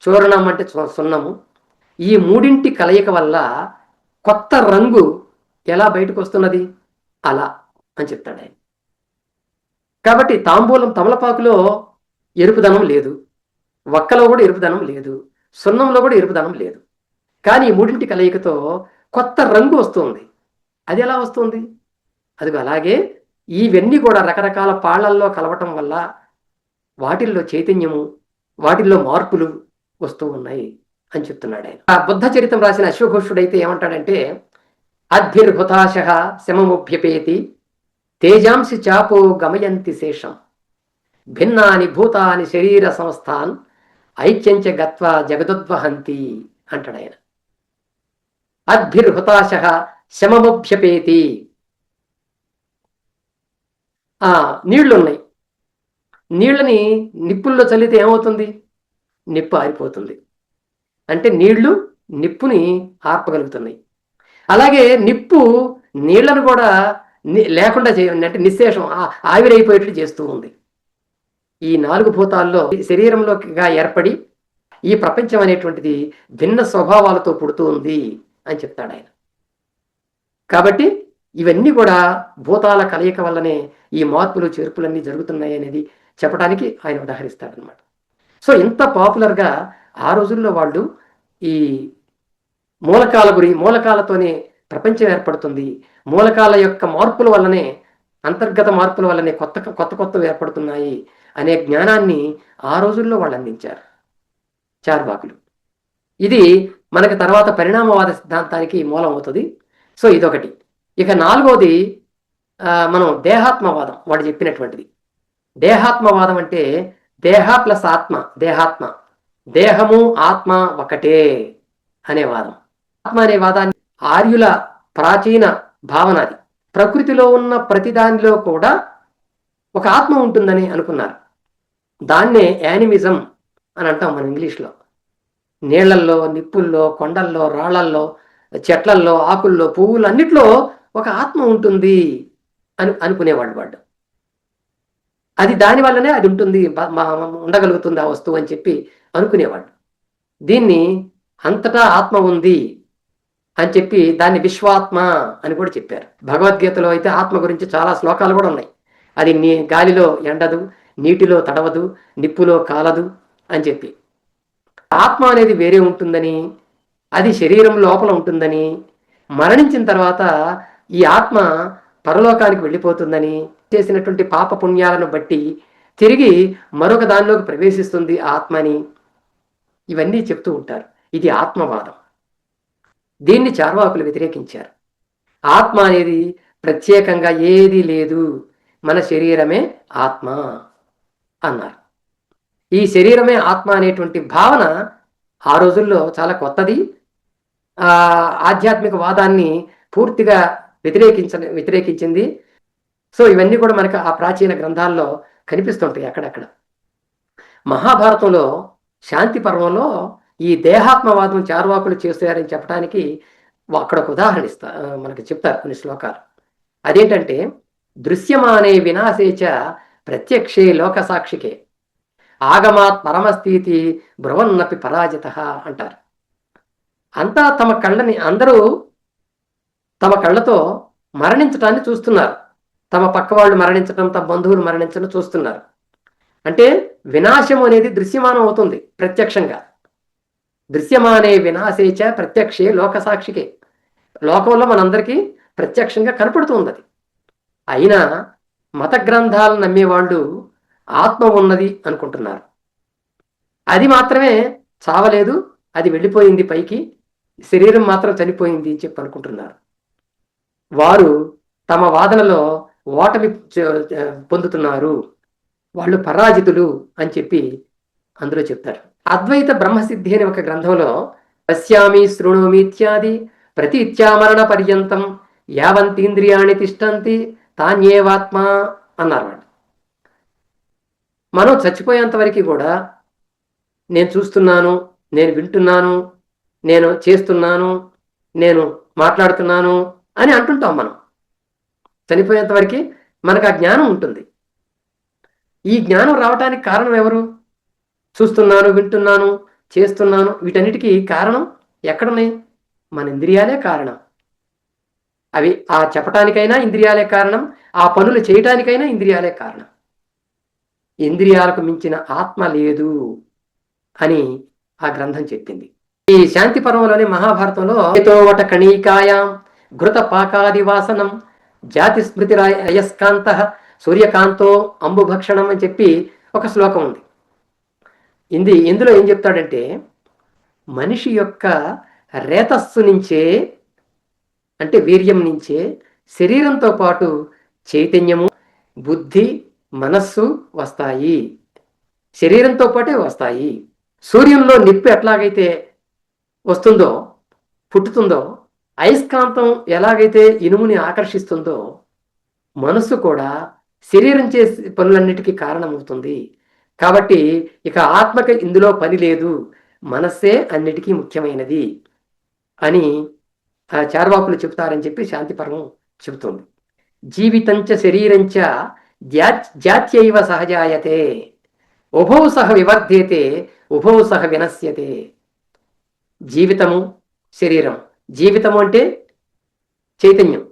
S1: చూర్ణం అంటే సున్నము. ఈ మూడింటి కలయిక వల్ల కొత్త రంగు ఎలా బయటకు వస్తున్నది అలా అని చెప్తాడు ఆయన. కాబట్టి తాంబూలం తమలపాకులో ఎరుపుదనం లేదు, వక్కలో కూడా ఎరుపుదనం లేదు, సున్నంలో కూడా ఎరుపుదనం లేదు. కానీ ఈ మూడింటి కలయికతో కొత్త రంగు వస్తుంది. అది ఎలా వస్తుంది? అది అలాగే ఇవన్నీ కూడా రకరకాల పాళ్లల్లో కలవటం వల్ల వాటిల్లో చైతన్యము, వాటిల్లో మార్పులు వస్తూ ఉన్నాయి అని చెప్తున్నాడు ఆయన. ఆ బుద్ధ చరిత్రం రాసిన అశ్వఘోషుడైతే ఏమంటాడంటే అద్భిర్హుతాశ శమముభ్యపేతి తేజాంసి చాపో గమయంతి శేషం భిన్నాని భూతాని శరీర సంస్థాన్ ఐక్యంచ గత్వా జగదుద్వహంతి అంటాడు ఆయన. అద్భిర్హుతాశ శమముభ్యపేతి. నీళ్లున్నాయి, నీళ్ళని నిప్పుల్లో చల్లితే ఏమవుతుంది? నిప్పు ఆరిపోతుంది. అంటే నీళ్లు నిప్పుని ఆర్పగలుగుతున్నాయి. అలాగే నిప్పు నీళ్లను కూడా లేకుండా చేయండి అంటే నిశ్శేషం ఆవిరైపోయేట్లు చేస్తూ ఉంది. ఈ 4 భూతాల్లో శరీరంలోకిగా ఏర్పడి ఈ ప్రపంచం అనేటువంటిది భిన్న స్వభావాలతో పుడుతూ ఉంది అని చెప్తాడు ఆయన. కాబట్టి ఇవన్నీ కూడా భూతాల కలయిక వల్లనే ఈ మార్పులు చేర్పులన్నీ జరుగుతున్నాయి అనేది చెప్పడానికి ఆయన ఉదాహరిస్తాడనమాట. సో ఇంత పాపులర్గా ఆ రోజుల్లో వాళ్ళు ఈ మూలకాలతోనే ప్రపంచం ఏర్పడుతుంది, మూలకాల యొక్క మార్పుల వల్లనే, అంతర్గత మార్పుల వల్లనే కొత్తవి ఏర్పడుతున్నాయి అనే జ్ఞానాన్ని ఆ రోజుల్లో వాళ్ళు అందించారు చార్వాకులు. ఇది మనకి తర్వాత పరిణామవాద సిద్ధాంతానికి మూలం అవుతుంది. సో ఇదొకటి. ఇక 4వది మనం దేహాత్మవాదం. వాడు చెప్పినటువంటిది దేహాత్మవాదం అంటే దేహ ప్లస్ ఆత్మ, దేహము ఆత్మ ఒకటే అనే వాదం. ఆత్మ అనే వాదాన్ని ఆర్యుల ప్రాచీన భావన. అది ప్రకృతిలో ఉన్న ప్రతిదానిలో కూడా ఒక ఆత్మ ఉంటుందని అనుకున్నారు. దాన్నే యానిమిజం అని అంటాం మన ఇంగ్లీష్లో. నీళ్లల్లో, నిప్పుల్లో, కొండల్లో, రాళ్లల్లో, చెట్లల్లో, ఆకుల్లో, పువ్వులు అన్నిట్లో ఒక ఆత్మ ఉంటుంది అని అనుకునేవాళ్ళు వాళ్ళు. అది దానివల్లనే అది ఉంటుంది, ఉండగలుగుతుంది ఆ వస్తువు అని చెప్పి అనుకునేవాళ్ళు. దీన్ని అంతటా ఆత్మ ఉంది అని చెప్పి దాన్ని విశ్వాత్మ అని కూడా చెప్పారు. భగవద్గీతలో అయితే ఆత్మ గురించి చాలా శ్లోకాలు కూడా ఉన్నాయి. అది గాలిలో ఎండదు, నీటిలో తడవదు, నిప్పులో కాలదు అని చెప్పి. ఆత్మ అనేది వేరే ఉంటుందని, అది శరీరం లోపల ఉంటుందని, మరణించిన తర్వాత ఈ ఆత్మ పరలోకానికి వెళ్ళిపోతుందని, చేసినటువంటి పాప పుణ్యాలను బట్టి తిరిగి మరొక దానిలోకి ప్రవేశిస్తుంది ఆత్మని, ఇవన్నీ చెప్తూ ఉంటారు. ఇది ఆత్మవాదం. దీన్ని చార్వాకులు వ్యతిరేకించారు. ఆత్మ అనేది ప్రత్యేకంగా ఏదీ లేదు, మన శరీరమే ఆత్మ అన్నారు. ఈ శరీరమే ఆత్మ అనేటువంటి భావన ఆ రోజుల్లో చాలా కొత్తది. ఆధ్యాత్మిక వాదాన్ని పూర్తిగా వ్యతిరేకించింది. సో ఇవన్నీ కూడా మనకు ఆ ప్రాచీన గ్రంథాల్లో కనిపిస్తుంటాయి అక్కడక్కడ. మహాభారతంలో శాంతి పర్వంలో ఈ దేహాత్మవాదం చార్వాకులు చేస్తారని చెప్పడానికి అక్కడ ఒక ఉదాహరణ మనకి చెప్తారు కొన్ని శ్లోకాలు. అదేంటంటే దృశ్యమానే వినాశేచ ప్రత్యక్షే లోకసాక్షికే ఆగమాత్ పరమస్థితి బ్రువన్నపి పరాజిత అంటారు. అంతా అందరూ తమ కళ్ళతో మరణించటాన్ని చూస్తున్నారు. తమ పక్క వాళ్ళు మరణించడం, తమ బంధువులు మరణించడం చూస్తున్నారు. అంటే వినాశం అనేది దృశ్యమానం అవుతుంది ప్రత్యక్షంగా. దృశ్యమానే వినాశేచ ప్రత్యక్షే లోకసాక్షికే. లోకంలో మనందరికీ ప్రత్యక్షంగా కనపడుతుంది అది. అయినా మత గ్రంథాలను నమ్మేవాళ్ళు ఆత్మ ఉన్నది అనుకుంటున్నారు. అది మాత్రమే చావలేదు, అది వెళ్ళిపోయింది పైకి, శరీరం మాత్రం చనిపోయింది అని చెప్పి అనుకుంటున్నారు. వారు తమ వాదనలో ఓటమి పొందుతున్నారు, వాళ్ళు పరాజితులు అని చెప్పి అందులో చెప్తారు. అద్వైత బ్రహ్మసిద్ధి అనే ఒక గ్రంథంలో పశ్యామి శృణోమి ఇత్యాది ప్రతి ఇత్యామరణ పర్యంతం యావంతీంద్రియాణి తిష్టంతి తాన్యేవాత్మ అన్నారు వాళ్ళు. మనం చచ్చిపోయేంత వరకు కూడా నేను చూస్తున్నాను, నేను వింటున్నాను, నేను చేస్తున్నాను, నేను మాట్లాడుతున్నాను అని అంటుంటాం. మనం చనిపోయేంత వరకు మనకు ఆ జ్ఞానం ఉంటుంది. ఈ జ్ఞానం రావటానికి కారణం ఎవరు? చూస్తున్నాను, వింటున్నాను, చేస్తున్నాను, వీటన్నిటికీ కారణం ఎక్కడున్నాయి? మన ఇంద్రియాలే కారణం. అవి ఆ చెప్పటానికైనా ఇంద్రియాలే కారణం, ఆ పనులు చేయటానికైనా ఇంద్రియాలే కారణం. ఇంద్రియాలకు మించిన ఆత్మ లేదు అని ఆ గ్రంథం చెప్పింది. ఈ శాంతి పర్వంలోని మహాభారతంలో ఏతోవట కణీకాయాం ఘృత పాకాది వాసనం జాతి స్మృతి రయస్కాంత సూర్యకాంతో అంబుభక్షణం అని చెప్పి ఒక శ్లోకం ఉంది. ఇందులో ఏం చెప్తాడంటే, మనిషి యొక్క రేతస్సు నుంచే, అంటే వీర్యం నుంచే శరీరంతో పాటు చైతన్యము, బుద్ధి, మనస్సు వస్తాయి. శరీరంతో పాటే వస్తాయి. సూర్యంలో నిప్పు ఎట్లాగైతే వస్తుందో, పుట్టుతుందో, అయస్కాంతం ఎలాగైతే ఇనుముని ఆకర్షిస్తుందో, మనస్సు కూడా శరీరం చేసే పనులన్నిటికీ కారణమవుతుంది. కాబట్టి ఇక ఆత్మకి ఇందులో పని లేదు, మనస్సే అన్నిటికీ ముఖ్యమైనది అని చార్వాకులు చెబుతారని చెప్పి శాంతి పర్వం చెబుతుంది. జీవితంచ శరీరంచ జాత్యైవ సహజాయతే ఉభౌ సహ వివర్ధేతే ఉభౌ సహ వినశ్యతే. జీవితము, శరీరం. జీవితము అంటే చైతన్యం,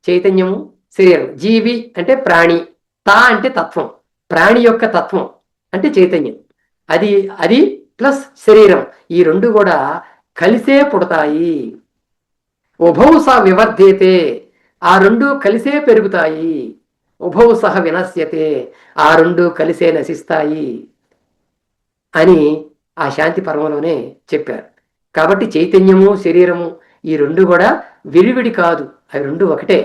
S1: చైతన్యము, శరీరం. జీవి అంటే ప్రాణి, తా అంటే తత్వం, ప్రాణి యొక్క తత్వం అంటే చైతన్యం. అది ప్లస్ శరీరం, ఈ రెండు కూడా కలిసే పుడతాయి. ఉభౌ సహ వివర్ధేతే, ఆ రెండు కలిసే పెరుగుతాయి. ఉభౌ సహ వినశ్యతే, ఆ రెండు కలిసే నశిస్తాయి అని ఆ శాంతి పర్వంలోనే చెప్పారు. కాబట్టి చైతన్యము, శరీరము ఈ రెండు కూడా విడివిడి కాదు, అవి రెండు ఒకటే,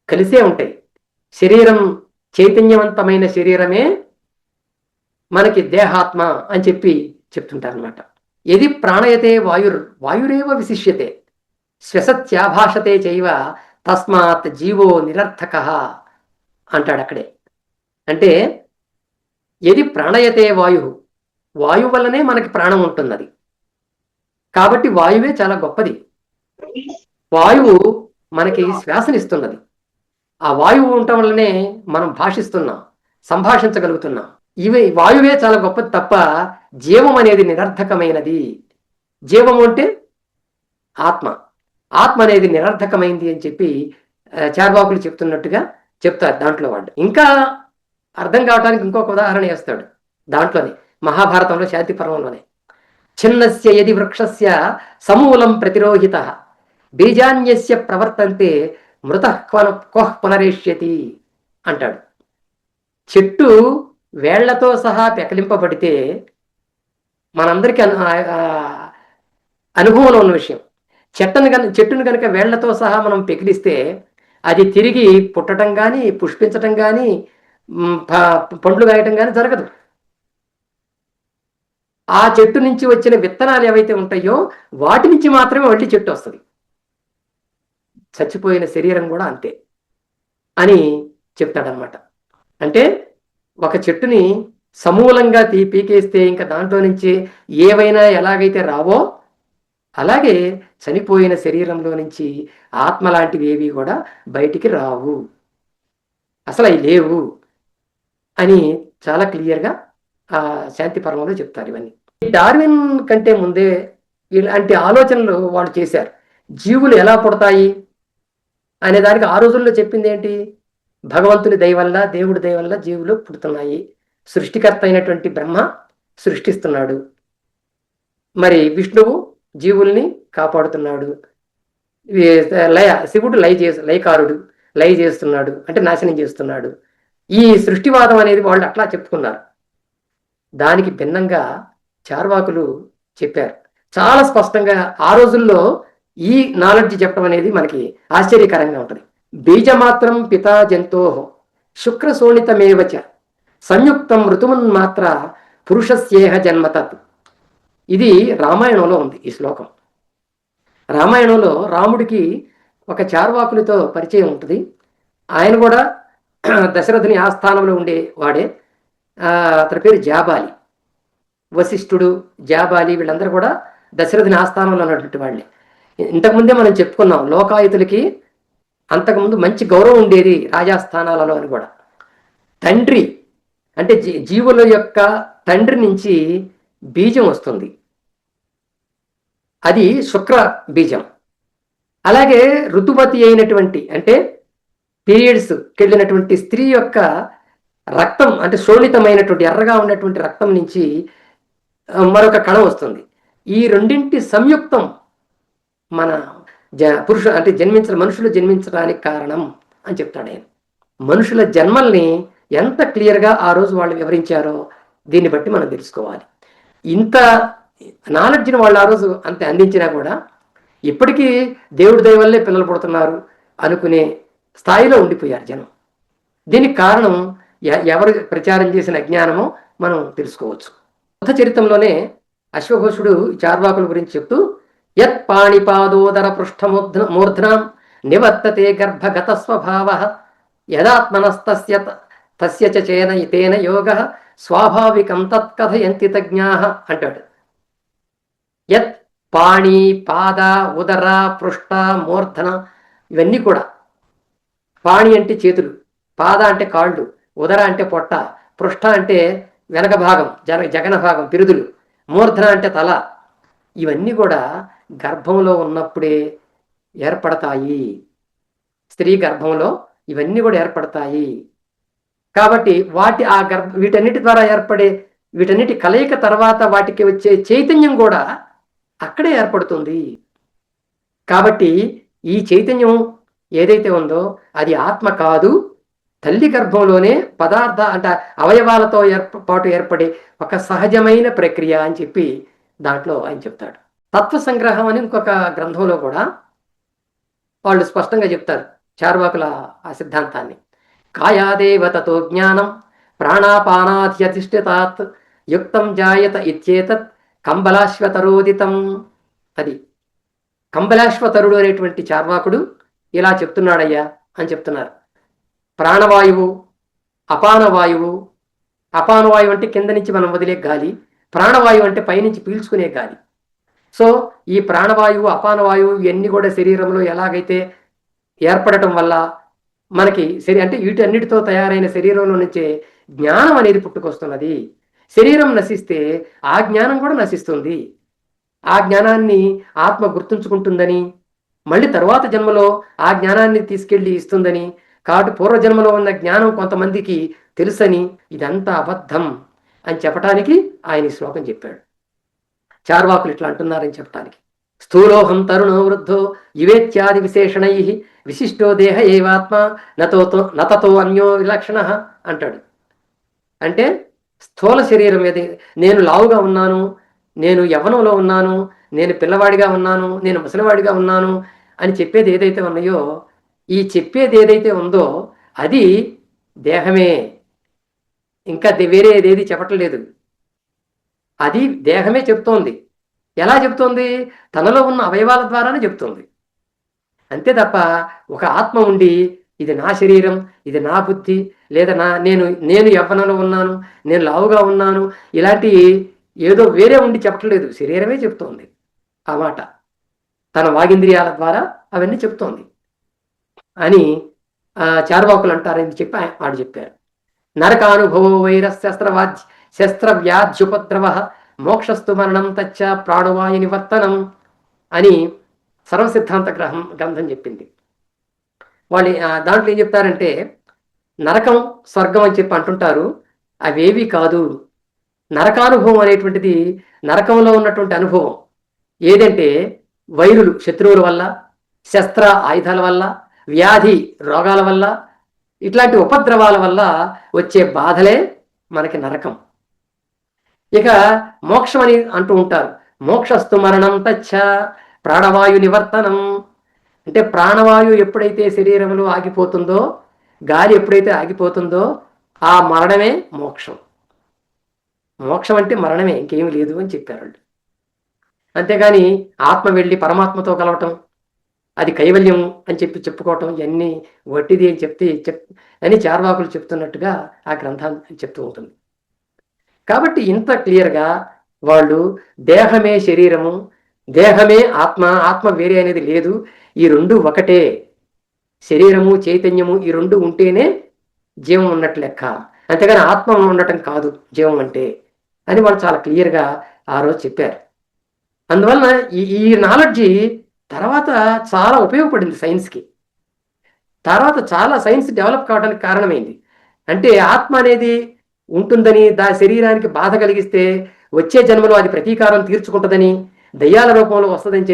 S1: కలిసే ఉంటాయి. శరీరం, చైతన్యవంతమైన శరీరమే మనకి దేహాత్మ అని చెప్పి చెప్తుంటారు అనమాట. ఎది ప్రాణయతే వాయురేవ విశిష్యతే శ్వసత్యాభాషతే చైవ తస్మాత్ జీవో నిరర్థక అంటాడు అక్కడే. అంటే ఎది ప్రాణయతే వాయువు వల్లనే మనకి ప్రాణం ఉంటున్నది. కాబట్టి వాయువే చాలా గొప్పది. వాయువు మనకి శ్వాసనిస్తున్నది. ఆ వాయువు ఉండటం వల్లనే మనం భాషిస్తున్నాం, సంభాషించగలుగుతున్నాం. వాయువే చాలా గొప్పది తప్ప జీవం అనేది నిరర్థకమైనది. జీవం అంటే ఆత్మ అనేది నిరర్థకమైంది అని చెప్పి చార్వాకులు చెప్తున్నట్టుగా చెప్తారు దాంట్లో వాళ్ళు. ఇంకా అర్థం కావడానికి ఇంకొక ఉదాహరణ వేస్తాడు దాంట్లోనే, మహాభారతంలో శాంతి పర్వంలోనే. చిన్నస్య యది వృక్షస్య సమూలం ప్రతిరోహిత బీజాన్యస్య ప్రవర్తంతే మృత క్వః పునరేష్యతి అంటాడు. చెట్టు వేళ్లతో సహా పెకలింపబడితే మనందరికీ అనుభవంలో ఉన్న విషయం. చెట్టును కనుక వేళ్లతో సహా మనం పెకిలిస్తే అది తిరిగి పుట్టడం కానీ, పుష్పించటం కానీ, పండ్లు కాయటం కానీ జరగదు. ఆ చెట్టు నుంచి వచ్చిన విత్తనాలు ఏవైతే ఉంటాయో వాటి నుంచి మాత్రమే మళ్ళీ చెట్టు వస్తుంది. చచ్చిపోయిన శరీరం కూడా అంతే అని చెప్తాడనమాట. అంటే ఒక చెట్టుని సమూలంగా పీకేస్తే ఇంకా దాంట్లో నుంచి ఏవైనా ఎలాగైతే రావో, అలాగే చనిపోయిన శరీరంలో నుంచి ఆత్మ లాంటివి ఏవి కూడా బయటికి రావు, అసలు అవి లేవు అని చాలా క్లియర్గా ఆ శాంతి పర్వంలో చెప్తారు. ఇవన్నీ డార్విన్ కంటే ముందే ఇలాంటి ఆలోచనలు వాళ్ళు చేశారు. జీవులు ఎలా పుడతాయి అనే దానికి ఆ రోజుల్లో చెప్పింది ఏంటి? భగవంతుని దయ వల్ల, దేవుడి దయ వల్ల జీవులు పుడుతున్నాయి. సృష్టికర్త అయినటువంటి బ్రహ్మ సృష్టిస్తున్నాడు. మరి విష్ణువు జీవుల్ని కాపాడుతున్నాడు. శివుడు లయకారుడు, లయ చేస్తున్నాడు అంటే నాశనం చేస్తున్నాడు. ఈ సృష్టివాదం అనేది వాళ్ళు అట్లా చెప్పుకున్నారు. దానికి భిన్నంగా చార్వాకులు చెప్పారు చాలా స్పష్టంగా. ఆ రోజుల్లో ఈ నాలెడ్జ్ చెప్పడం అనేది మనకి ఆశ్చర్యకరంగా ఉంటుంది. బీజమాత్రం పితా జంతో శుక్రశోణితమేవచ సంయుక్తం ఋతుమున్మాత్ర పురుషస్యేహ జన్మతత్. ఇది రామాయణంలో ఉంది ఈ శ్లోకం. రామాయణంలో రాముడికి ఒక చార్వాకులతో పరిచయం ఉంటుంది. ఆయన కూడా దశరథుని ఆస్థానంలో ఉండే వాడే. అతని పేరు జాబాలి. వశిష్ఠుడు, జాబాలి వీళ్ళందరూ కూడా దశరథుని ఆస్థానంలో ఉన్నటువంటి వాళ్ళే. ఇంతకుముందే మనం చెప్పుకున్నాం, లోకాయుతులకి అంతకుముందు మంచి గౌరవం ఉండేది రాజాస్థానాలలో అని కూడా. తండ్రి అంటే జీవుల యొక్క తండ్రి నుంచి బీజం వస్తుంది, అది శుక్ర బీజం. అలాగే ఋతుమతి అయినటువంటి అంటే పీరియడ్స్కి వెళ్ళినటువంటి స్త్రీ యొక్క రక్తం అంటే శోణితమైనటువంటి ఎర్రగా ఉన్నటువంటి రక్తం నుంచి మరొక కణం వస్తుంది. ఈ రెండింటి సంయుక్తం మన పురుషు అంటే మనుషులు జన్మించడానికి కారణం అని చెప్తాడు ఆయన. మనుషుల జన్మల్ని ఎంత క్లియర్గా ఆ రోజు వాళ్ళు వివరించారో దీన్ని బట్టి మనం తెలుసుకోవాలి. ఇంత నాలెడ్జ్ని వాళ్ళు ఆ రోజు అంత అందించినా కూడా ఇప్పటికీ దేవుడి దయ వల్లే పిల్లలు పుడుతున్నారు అనుకునే స్థాయిలో ఉండిపోయారు జనం. దీనికి కారణం ఎవరు ప్రచారం చేసిన అజ్ఞానమో మనం తెలుసుకోవచ్చు. బుద్ధ చరిత్రంలోనే అశ్వఘోషుడు చార్వాకుల గురించి చెప్తూ యత్ పాణిపాదోదర పృష్ఠమూర్ధ్నాం నివర్తతే గర్భగత స్వభావ యదాత్మనస్తస్య తస్య తేన యోగ స్వాభావికం తత్కథయంతి తజ్ఞాః అంటాడు. యత్ పాణి, పాద, ఉదర, పృష్ఠ, మూర్ధన ఇవన్నీ కూడా. పాణి అంటే చేతులు, పాద అంటే కాళ్ళు, ఉదర అంటే పొట్ట, పృష్ఠ అంటే వెనక భాగం, జగన భాగం పిరుదులు, మూర్ధన అంటే తల. ఇవన్నీ కూడా గర్భంలో ఉన్నప్పుడే ఏర్పడతాయి. స్త్రీ గర్భంలో ఇవన్నీ కూడా ఏర్పడతాయి. కాబట్టి వీటన్నిటి ద్వారా వీటన్నిటి కలయిక తర్వాత వాటికి వచ్చే చైతన్యం కూడా అక్కడే ఏర్పడుతుంది. కాబట్టి ఈ చైతన్యం ఏదైతే ఉందో అది ఆత్మ కాదు, తల్లి గర్భంలోనే పదార్థ అంటే అవయవాలతో పాటు ఏర్పడే ఒక సహజమైన ప్రక్రియ అని చెప్పి దాంట్లో ఆయన చెప్తాడు. తత్వ సంగ్రహం అని ఇంకొక గ్రంథంలో కూడా వాళ్ళు స్పష్టంగా చెప్తారు చార్వాకుల ఆ సిద్ధాంతాన్ని. కాయాదేవతతో జ్ఞానం ప్రాణాపానాధ్యతిష్ఠితాత్ యుక్తం జాయత ఇత్యేతత్ కంబలాశ్వతరోదితం. అది కంబలాశ్వతరుడు అనేటువంటి చార్వాకుడు ఇలా చెప్తున్నాడయ్యా అని చెప్తున్నారు. ప్రాణవాయువు, అపానవాయువు. అపానవాయువు అంటే కింద నుంచి మనం వదిలే గాలి, ప్రాణవాయువు అంటే పైనుంచి పీల్చుకునే గాలి. సో ఈ ప్రాణవాయువు, అపానవాయువు ఇవన్నీ కూడా శరీరంలో ఎలాగైతే ఏర్పడటం వల్ల మనకి అంటే వీటన్నిటితో తయారైన శరీరంలో నుంచే జ్ఞానం అనేది పుట్టుకొస్తున్నది. శరీరం నశిస్తే ఆ జ్ఞానం కూడా నశిస్తుంది. ఆ జ్ఞానాన్ని ఆత్మ గుర్తుంచుకుంటుందని, మళ్ళీ తరువాత జన్మలో ఆ జ్ఞానాన్ని తీసుకెళ్ళి ఇస్తుందని, కాబట్టి పూర్వజన్మలో ఉన్న జ్ఞానం కొంతమందికి తెలుసని, ఇదంతా అబద్ధం అని చెప్పటానికి ఆయన ఈ శ్లోకం చెప్పాడు. చార్వాకులు ఇట్లా అంటున్నారని చెప్పడానికి. స్థూలోహం తరుణో వృద్ధో యువేత్యాది విశేషణై విశిష్టో దేహ ఏవాత్మ నతతో అన్యో విలక్షణ అంటాడు. అంటే స్థూల శరీరం ఏది, నేను లావుగా ఉన్నాను, నేను యవ్వనంలో ఉన్నాను, నేను పిల్లవాడిగా ఉన్నాను, నేను ముసలివాడిగా ఉన్నాను అని చెప్పేది ఏదైతే ఉన్నాయో, ఈ చెప్పేది ఏదైతే ఉందో అది దేహమే, ఇంకా వేరే ఏదేది చెప్పట్లేదు. అది దేహమే చెప్తోంది. ఎలా చెప్తోంది? తనలో ఉన్న అవయవాల ద్వారానే చెప్తోంది. అంతే తప్ప ఒక ఆత్మ ఉండి ఇది నా శరీరం, ఇది నా బుద్ధి, లేదా నేను యవ్వనంలో ఉన్నాను, నేను లావుగా ఉన్నాను, ఇలాంటి ఏదో వేరే ఉండి చెప్పట్లేదు. శరీరమే చెప్తోంది ఆ మాట, తన వాగింద్రియాల ద్వారా అవన్నీ చెప్తోంది అని చార్వాకులు అంటారని చెప్పి వాడు చెప్పారు. నరకానుభవో శస్త్రవ్యాధ్యుపద్రవ మోక్షస్తు మరణం తచ్చ ప్రాణవాయు నివర్తనం అని సర్వసిద్ధాంత గ్రంథం చెప్పింది. వాళ్ళు దాంట్లో ఏం చెప్తారంటే నరకం, స్వర్గం అని చెప్పి అంటుంటారు. అవేవి కాదు. నరకానుభవం అనేటువంటిది నరకంలో ఉన్నటువంటి అనుభవం ఏదంటే వైరులు శత్రువుల వల్ల, శస్త్ర ఆయుధాల వల్ల, వ్యాధి రోగాల వల్ల, ఇట్లాంటి ఉపద్రవాల వల్ల వచ్చే బాధలే మనకి నరకం. ఇక మోక్షం అని అంటూ ఉంటారు. మోక్షస్తు మరణం తచ్చ ప్రాణవాయు నివర్తనం. అంటే ప్రాణవాయువు ఎప్పుడైతే శరీరంలో ఆగిపోతుందో, గాలి ఎప్పుడైతే ఆగిపోతుందో ఆ మరణమే మోక్షం. మోక్షం అంటే మరణమే, ఇంకేమీ లేదు అని చెప్పారు. అంతేగాని ఆత్మ వెళ్ళి పరమాత్మతో కలవటం, అది కైవల్యం అని చెప్పుకోవటం ఇవన్నీ వట్టిది అని అని చార్వాకులు చెప్తున్నట్టుగా ఆ గ్రంథం చెప్తూ ఉంటుంది. కాబట్టి ఇంత క్లియర్గా వాళ్ళు దేహమే శరీరము, దేహమే ఆత్మ, ఆత్మ వేరే అనేది లేదు, ఈ రెండు ఒకటే, శరీరము చైతన్యము ఈ రెండు ఉంటేనే జీవం ఉన్నట్టు లెక్క, అంతేగాని ఆత్మ ఉండటం కాదు జీవం అంటే అని వాళ్ళు చాలా క్లియర్గా ఆ రోజు చెప్పారు. అందువలన ఈ నాలెడ్జి తర్వాత చాలా ఉపయోగపడింది సైన్స్కి. తర్వాత చాలా సైన్స్ డెవలప్ కావడానికి కారణమైంది. అంటే ఆత్మ అనేది ఉంటుందని, శరీరానికి బాధ కలిగిస్తే వచ్చే జన్మలో అది ప్రతీకారం తీర్చుకుంటుందని, దయ్యాల రూపంలో వస్తుందని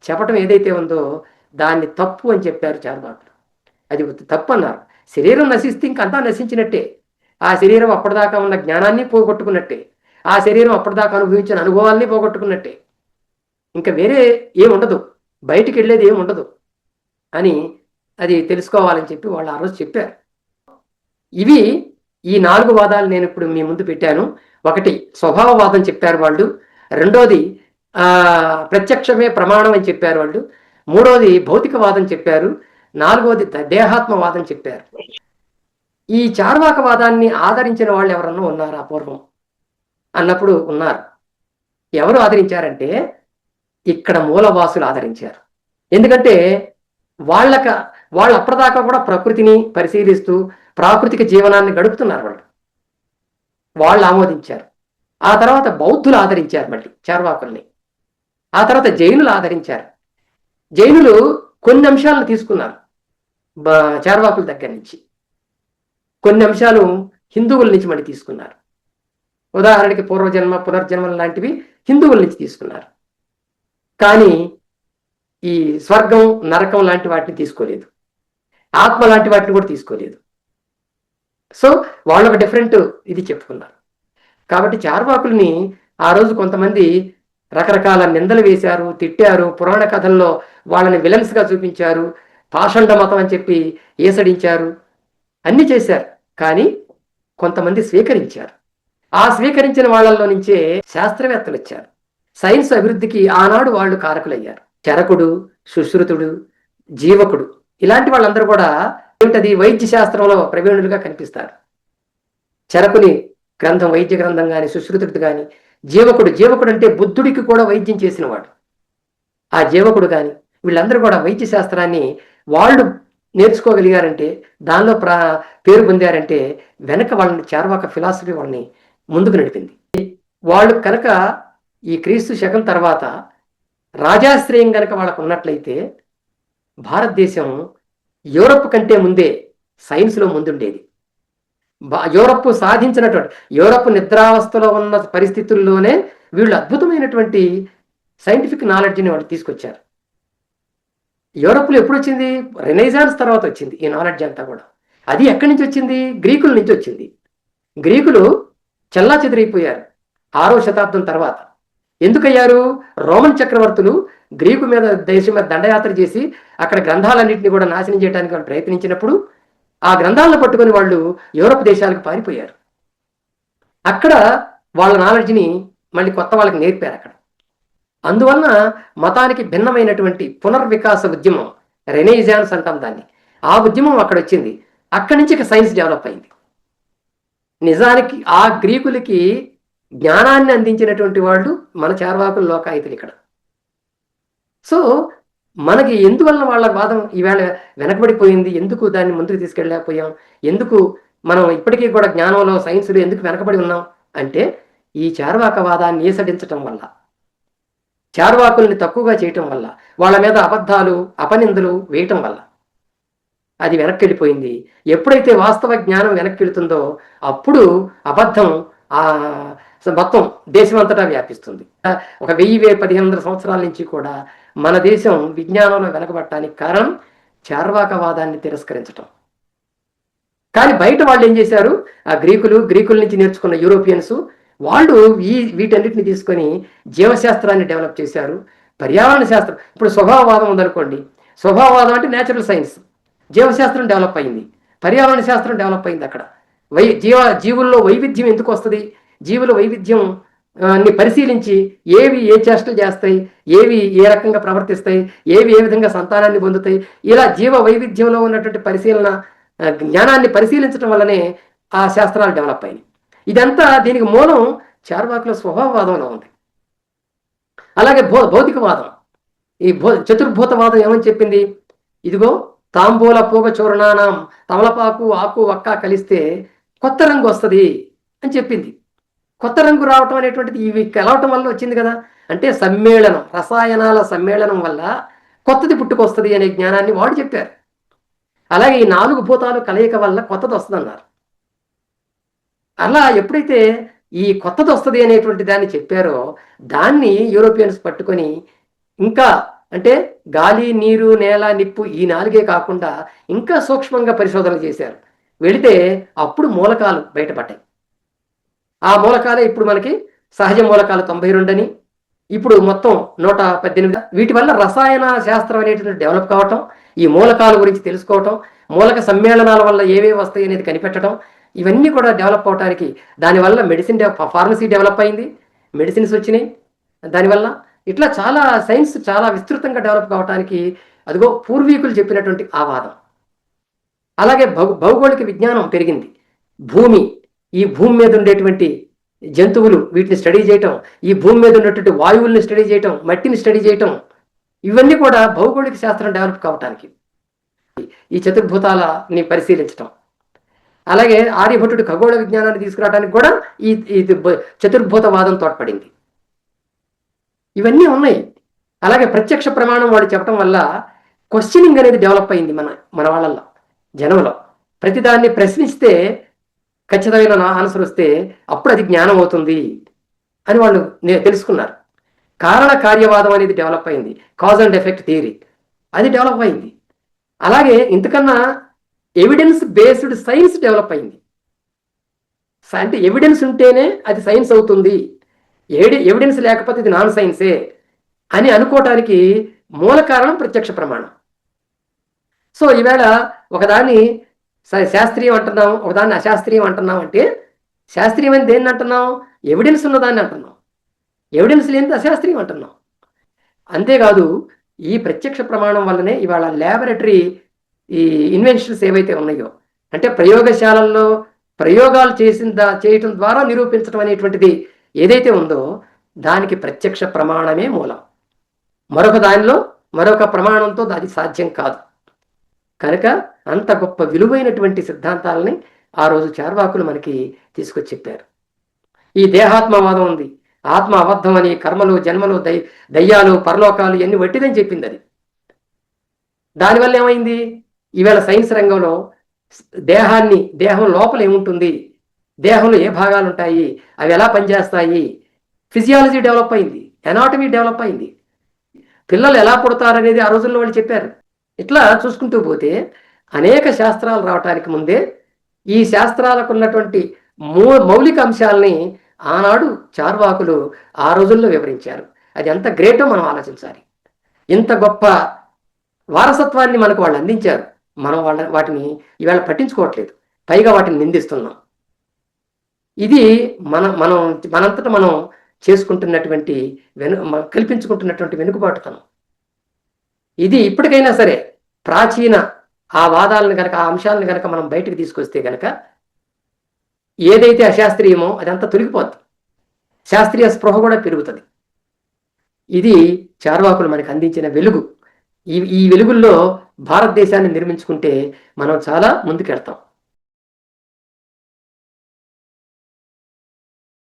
S1: చెప్పటం ఏదైతే ఉందో దాన్ని తప్పు అని చెప్పారు చార్వాకులు. అది తప్పు అన్నారు. శరీరం నశిస్తే ఇంకంతా నశించినట్టే, ఆ శరీరం అప్పటిదాకా ఉన్న జ్ఞానాన్ని పోగొట్టుకున్నట్టే, ఆ శరీరం అప్పటిదాకా అనుభవించిన అనుభవాల్ని పోగొట్టుకున్నట్టే, ఇంకా వేరే ఏముండదు, బయటికి వెళ్ళేది ఏముండదు అని అది తెలుసుకోవాలని చెప్పి వాళ్ళు ఆ రోజు చెప్పారు. ఇవి ఈ 4 వాదాలు నేను ఇప్పుడు మీ ముందు పెట్టాను. ఒకటి స్వభావవాదం చెప్పారు వాళ్ళు, రెండోది ప్రత్యక్షమే ప్రమాణం అని చెప్పారు వాళ్ళు, మూడోది భౌతికవాదం చెప్పారు, నాలుగోది దేహాత్మవాదం చెప్పారు. ఈ చార్వాకవాదాన్ని ఆదరించిన వాళ్ళు ఎవరన్నా ఉన్నారా పూర్వం అన్నప్పుడు ఉన్నారు. ఎవరు ఆదరించారంటే ఇక్కడ మూలవాసులు ఆదరించారు. ఎందుకంటే వాళ్ళు అప్పటిదాకా కూడా ప్రకృతిని పరిశీలిస్తూ ప్రాకృతిక జీవనాన్ని గడుపుతున్నారు. వాళ్ళు ఆమోదించారు. ఆ తర్వాత బౌద్ధులు ఆదరించారు మళ్ళీ చార్వాకుల్ని. ఆ తర్వాత జైనులు ఆదరించారు. జైనులు కొన్ని అంశాలను తీసుకున్నారు చార్వాకుల దగ్గర నుంచి, కొన్ని అంశాలు హిందువుల నుంచి మళ్ళీ తీసుకున్నారు. ఉదాహరణకి పూర్వజన్మ పునర్జన్మలు లాంటివి హిందువుల నుంచి తీసుకున్నారు. కానీ ఈ స్వర్గం నరకం లాంటి వాటిని తీసుకోలేదు, ఆత్మ లాంటి వాటిని కూడా తీసుకోలేదు. సో వాళ్ళు ఒక డిఫరెంట్ ఇది చెప్పుకున్నారు. కాబట్టి చార్వాకుల్ని ఆ రోజు కొంతమంది రకరకాల నిందలు వేశారు, తిట్టారు, పురాణ కథల్లో వాళ్ళని విలన్స్గా చూపించారు, పాషండ మతం అని చెప్పి ఏసడించారు, అన్ని చేశారు. కానీ కొంతమంది స్వీకరించారు. ఆ స్వీకరించిన వాళ్ళల్లో నుంచే శాస్త్రవేత్తలు వచ్చారు. సైన్స్ అభివృద్ధికి ఆనాడు వాళ్ళు కారకులయ్యారు. చరకుడు, సుశ్రుతుడు, జీవకుడు ఇలాంటి వాళ్ళందరూ కూడా ఏమిటది వైద్య శాస్త్రంలో ప్రవీణులుగా కనిపిస్తారు. చరకుని గ్రంథం వైద్య గ్రంథం కానీ, సుశ్రుతుడు కానీ, జీవకుడు అంటే బుద్ధుడికి కూడా వైద్యం చేసిన వాడు. ఆ జీవకుడు కానీ వీళ్ళందరూ కూడా వైద్య శాస్త్రాన్ని వాళ్ళు నేర్చుకోగలిగారంటే, దానిలో పేరు పొందారంటే వెనక వాళ్ళని చార్వాక ఫిలాసఫీ వాళ్ళని ముందుకు నడిపింది. వాళ్ళు కనుక ఈ క్రీస్తు శకం తర్వాత రాజాశ్రయం కనుక వాళ్ళకు ఉన్నట్లయితే భారతదేశం యూరప్ కంటే ముందే సైన్స్లో ముందుండేది. యూరప్ సాధించినటువంటి, యూరప్ నిద్రావస్థలో ఉన్న పరిస్థితుల్లోనే వీళ్ళు అద్భుతమైనటువంటి సైంటిఫిక్ నాలెడ్జ్ని వాళ్ళు తీసుకొచ్చారు. యూరప్లో ఎప్పుడు వచ్చింది? రెనైజాన్స్ తర్వాత వచ్చింది ఈ నాలెడ్జ్ అంతా కూడా. అది ఎక్కడి నుంచి వచ్చింది? గ్రీకుల నుంచి వచ్చింది. గ్రీకులు చల్లా చెదిరైపోయారు 6వ శతాబ్దం తర్వాత. ఎందుకయ్యారు? రోమన్ చక్రవర్తులు గ్రీకు మీద దేశం మీద దండయాత్ర చేసి అక్కడ గ్రంథాలన్నింటినీ కూడా నాశనం చేయడానికి వాళ్ళు ప్రయత్నించినప్పుడు ఆ గ్రంథాలను పట్టుకొని వాళ్ళు యూరప్ దేశాలకు పారిపోయారు. అక్కడ వాళ్ళ నాలెడ్జ్ని మళ్ళీ కొత్త వాళ్ళకి నేర్పారు అక్కడ. అందువలన మతానికి భిన్నమైనటువంటి పునర్వికాస ఉద్యమం, రెనైజాన్స్ అంటాం దాన్ని, ఆ ఉద్యమం అక్కడ వచ్చింది. అక్కడి నుంచి ఇక సైన్స్ డెవలప్ అయింది. నిజానికి ఆ గ్రీకులకి జ్ఞానాన్ని అందించినటువంటి వాళ్ళు మన చార్వాకుల లోకాయుతులు ఇక్కడ. సో మనకి ఎందువలన వాళ్ళ వాదం ఈవేళ వెనకబడిపోయింది, ఎందుకు దాన్ని ముందుకు తీసుకెళ్ళలేకపోయాం, ఎందుకు మనం ఇప్పటికీ కూడా జ్ఞానంలో సైన్స్లో ఎందుకు వెనకబడి ఉన్నాం అంటే ఈ చార్వాకవాదాన్ని ఏసడించటం వల్ల, చార్వాకుల్ని తక్కువగా చేయటం వల్ల, వాళ్ళ మీద అబద్ధాలు అపనిందలు వేయటం వల్ల అది వెనక్కి వెళ్ళిపోయింది. ఎప్పుడైతే వాస్తవ జ్ఞానం వెనక్కి వెళుతుందో అప్పుడు అబద్ధం ఆ మొత్తం దేశమంతటా వ్యాపిస్తుంది. ఒక 1000-1500 సంవత్సరాల నుంచి కూడా మన దేశం విజ్ఞానంలో వెనకబడటానికి కారణం చార్వాకవాదాన్ని తిరస్కరించటం. కానీ బయట వాళ్ళు ఏం చేశారు, ఆ గ్రీకుల నుంచి నేర్చుకున్న యూరోపియన్స్ వాళ్ళు వీటన్నిటిని తీసుకొని జీవశాస్త్రాన్ని డెవలప్ చేశారు. పర్యావరణ శాస్త్రం, ఇప్పుడు స్వభావవాదం ఉందనుకోండి, స్వభావవాదం అంటే న్యాచురల్ సైన్స్. జీవశాస్త్రం డెవలప్ అయింది, పర్యావరణ శాస్త్రం డెవలప్ అయింది. అక్కడ జీవుల్లో వైవిధ్యం ఎందుకు వస్తుంది, జీవుల వైవిధ్యం ని పరిశీలించి ఏవి ఏ చేష్టలు చేస్తాయి, ఏవి ఏ రకంగా ప్రవర్తిస్తాయి, ఏవి ఏ విధంగా సంతానాన్ని పొందుతాయి, ఇలా జీవ వైవిధ్యంలో ఉన్నటువంటి పరిశీలన జ్ఞానాన్ని పరిశీలించడం వల్లనే ఆ శాస్త్రాలు డెవలప్ అయినాయి. ఇదంతా దీనికి మూలం చార్వాకుల స్వభావవాదంలో ఉంది. అలాగే భౌతికవాదం, ఈ చతుర్భూతవాదం ఏమని చెప్పింది, ఇదిగో తాంబూల పూగ చూర్ణానం, తమలపాకు ఆకు వక్క కలిస్తే కొత్త రంగు వస్తుంది అని చెప్పింది. కొత్త రంగు రావటం అనేటువంటిది ఇవి కలవటం వల్ల వచ్చింది కదా. అంటే సమ్మేళనం, రసాయనాల సమ్మేళనం వల్ల కొత్తది పుట్టుకొస్తుంది అనే జ్ఞానాన్ని వాడు చెప్పారు. అలాగే ఈ 4 భూతాలు కలయిక వల్ల కొత్తది వస్తుంది అన్నారు. అలా ఎప్పుడైతే ఈ కొత్తది వస్తుంది అనేటువంటి దాన్ని చెప్పారో దాన్ని యూరోపియన్స్ పట్టుకొని ఇంకా అంటే గాలి, నీరు, నేల, నిప్పు ఈ 4 కాకుండా ఇంకా సూక్ష్మంగా పరిశోధనలు చేశారు. వెళితే అప్పుడు మూలకాలు బయటపడ్డాయి. ఆ మూలకాలే ఇప్పుడు మనకి సహజ మూలకాలు 92 అని, ఇప్పుడు మొత్తం 118. వీటి వల్ల రసాయన శాస్త్రం అనేటువంటి డెవలప్ కావటం, ఈ మూలకాల గురించి తెలుసుకోవటం, మూలక సమ్మేళనాల వల్ల ఏవేవి వస్తాయి అనేది కనిపెట్టడం, ఇవన్నీ కూడా డెవలప్ అవడానికి దానివల్ల ఫార్మసీ డెవలప్ అయింది, మెడిసిన్స్ వచ్చినాయి దానివల్ల. ఇట్లా చాలా సైన్స్ చాలా విస్తృతంగా డెవలప్ కావడానికి అదిగో పూర్వీకులు చెప్పినటువంటి ఆ వాదం. అలాగే భౌగోళిక విజ్ఞానం పెరిగింది. ఈ భూమి మీద ఉండేటువంటి జంతువులు వీటిని స్టడీ చేయటం, ఈ భూమి మీద ఉన్నటువంటి వాయువుల్ని స్టడీ చేయటం, మట్టిని స్టడీ చేయటం, ఇవన్నీ కూడా భౌగోళిక శాస్త్రం డెవలప్ కావటానికి, ఈ చతుర్భూతాలని పరిశీలించటం. అలాగే ఆర్యభట్టుడు ఖగోళ విజ్ఞానాన్ని తీసుకురావడానికి కూడా ఈ చతుర్భూతవాదం తోడ్పడింది. ఇవన్నీ ఉన్నాయి. అలాగే ప్రత్యక్ష ప్రమాణం వాడు చెప్పడం వల్ల క్వశ్చనింగ్ అనేది డెవలప్ అయింది మన వాళ్ళల్లో, జనంలో. ప్రతిదాన్ని ప్రశ్నిస్తే ఖచ్చితమైన ఆన్సర్ వస్తే అప్పుడు అది జ్ఞానం అవుతుంది అని వాళ్ళు తెలుసుకున్నారు. కారణ కార్యవాదం అనేది డెవలప్ అయింది, కాజ్ అండ్ ఎఫెక్ట్ థియరీ అది డెవలప్ అయింది. అలాగే ఇంతకన్నా ఎవిడెన్స్ బేస్డ్ సైన్స్ డెవలప్ అయింది. అంటే ఎవిడెన్స్ ఉంటేనే అది సైన్స్ అవుతుంది, ఎవిడెన్స్ లేకపోతే ఇది నాన్ సైన్సే అని అనుకోవటానికి మూల కారణం ప్రత్యక్ష ప్రమాణం. సో ఈవేళ ఒకదాన్ని శాస్త్రీయం అంటున్నాం, ఒకదాన్ని అశాస్త్రీయం అంటున్నాం. అంటే శాస్త్రీయం అని దేన్ని అంటున్నాం, ఎవిడెన్స్ ఉన్నదాన్ని అంటున్నాం, ఎవిడెన్స్ లేనిది అశాస్త్రీయం అంటున్నాం. అంతేకాదు ఈ ప్రత్యక్ష ప్రమాణం వల్లనే ఇవాళ ల్యాబొరేటరీ ఈ ఇన్వెన్షన్స్ ఏవైతే ఉన్నాయో, అంటే ప్రయోగశాలల్లో ప్రయోగాలు చేయటం ద్వారా నిరూపించడం అనేటువంటిది ఏదైతే ఉందో దానికి ప్రత్యక్ష ప్రమాణమే మూలం. మరొక ప్రమాణంతో అది సాధ్యం కాదు. కనుక అంత గొప్ప విలువైనటువంటి సిద్ధాంతాలని ఆ రోజు చార్వాకులు మనకి తీసుకొచ్చి చెప్పారు. ఈ దేహాత్మవాదం ఉంది, ఆత్మ అబద్ధం అని, కర్మలు, జన్మలు, దయ్యాలు, పరలోకాలు ఇవన్నీ వట్టిదని చెప్పింది అది. దానివల్ల ఏమైంది, ఈవేళ సైన్స్ రంగంలో దేహం లోపల ఏముంటుంది, దేహంలో ఏ భాగాలు ఉంటాయి, అవి ఎలా పనిచేస్తాయి, ఫిజియాలజీ డెవలప్ అయింది, ఎనాటమీ డెవలప్ అయింది, పిల్లలు ఎలా పుడతారనేది ఆ రోజుల్లో వాళ్ళు చెప్పారు. ఇట్లా చూసుకుంటూ పోతే అనేక శాస్త్రాలు రావటానికి ముందే ఈ శాస్త్రాలకు ఉన్నటువంటి మౌలిక అంశాలని ఆనాడు చార్వాకులు ఆ రోజుల్లో వివరించారు. అది ఎంత గ్రేటో మనం ఆలోచించాలి. ఇంత గొప్ప వారసత్వాన్ని మనకు వాళ్ళు అందించారు. మనం వాటిని ఈవేళ పట్టించుకోవట్లేదు, పైగా వాటిని నిందిస్తున్నాం. ఇది మనంతటా మనం చేసుకుంటున్నటువంటి కల్పించుకుంటున్నటువంటి వెనుకబాటుతనం. ఇది ఇప్పటికైనా సరే ప్రాచీన ఆ వాదాలను కనుక, ఆ అంశాలను కనుక మనం బయటకు తీసుకొస్తే కనుక ఏదైతే అశాస్త్రీయమో అదంతా తొలగిపోద్ది, శాస్త్రీయ స్పృహ కూడా పెరుగుతుంది. ఇది చార్వాకులు మనకు అందించిన వెలుగు. ఈ వెలుగుల్లో భారతదేశాన్ని నిర్మించుకుంటే మనం చాలా ముందుకెళ్తాం.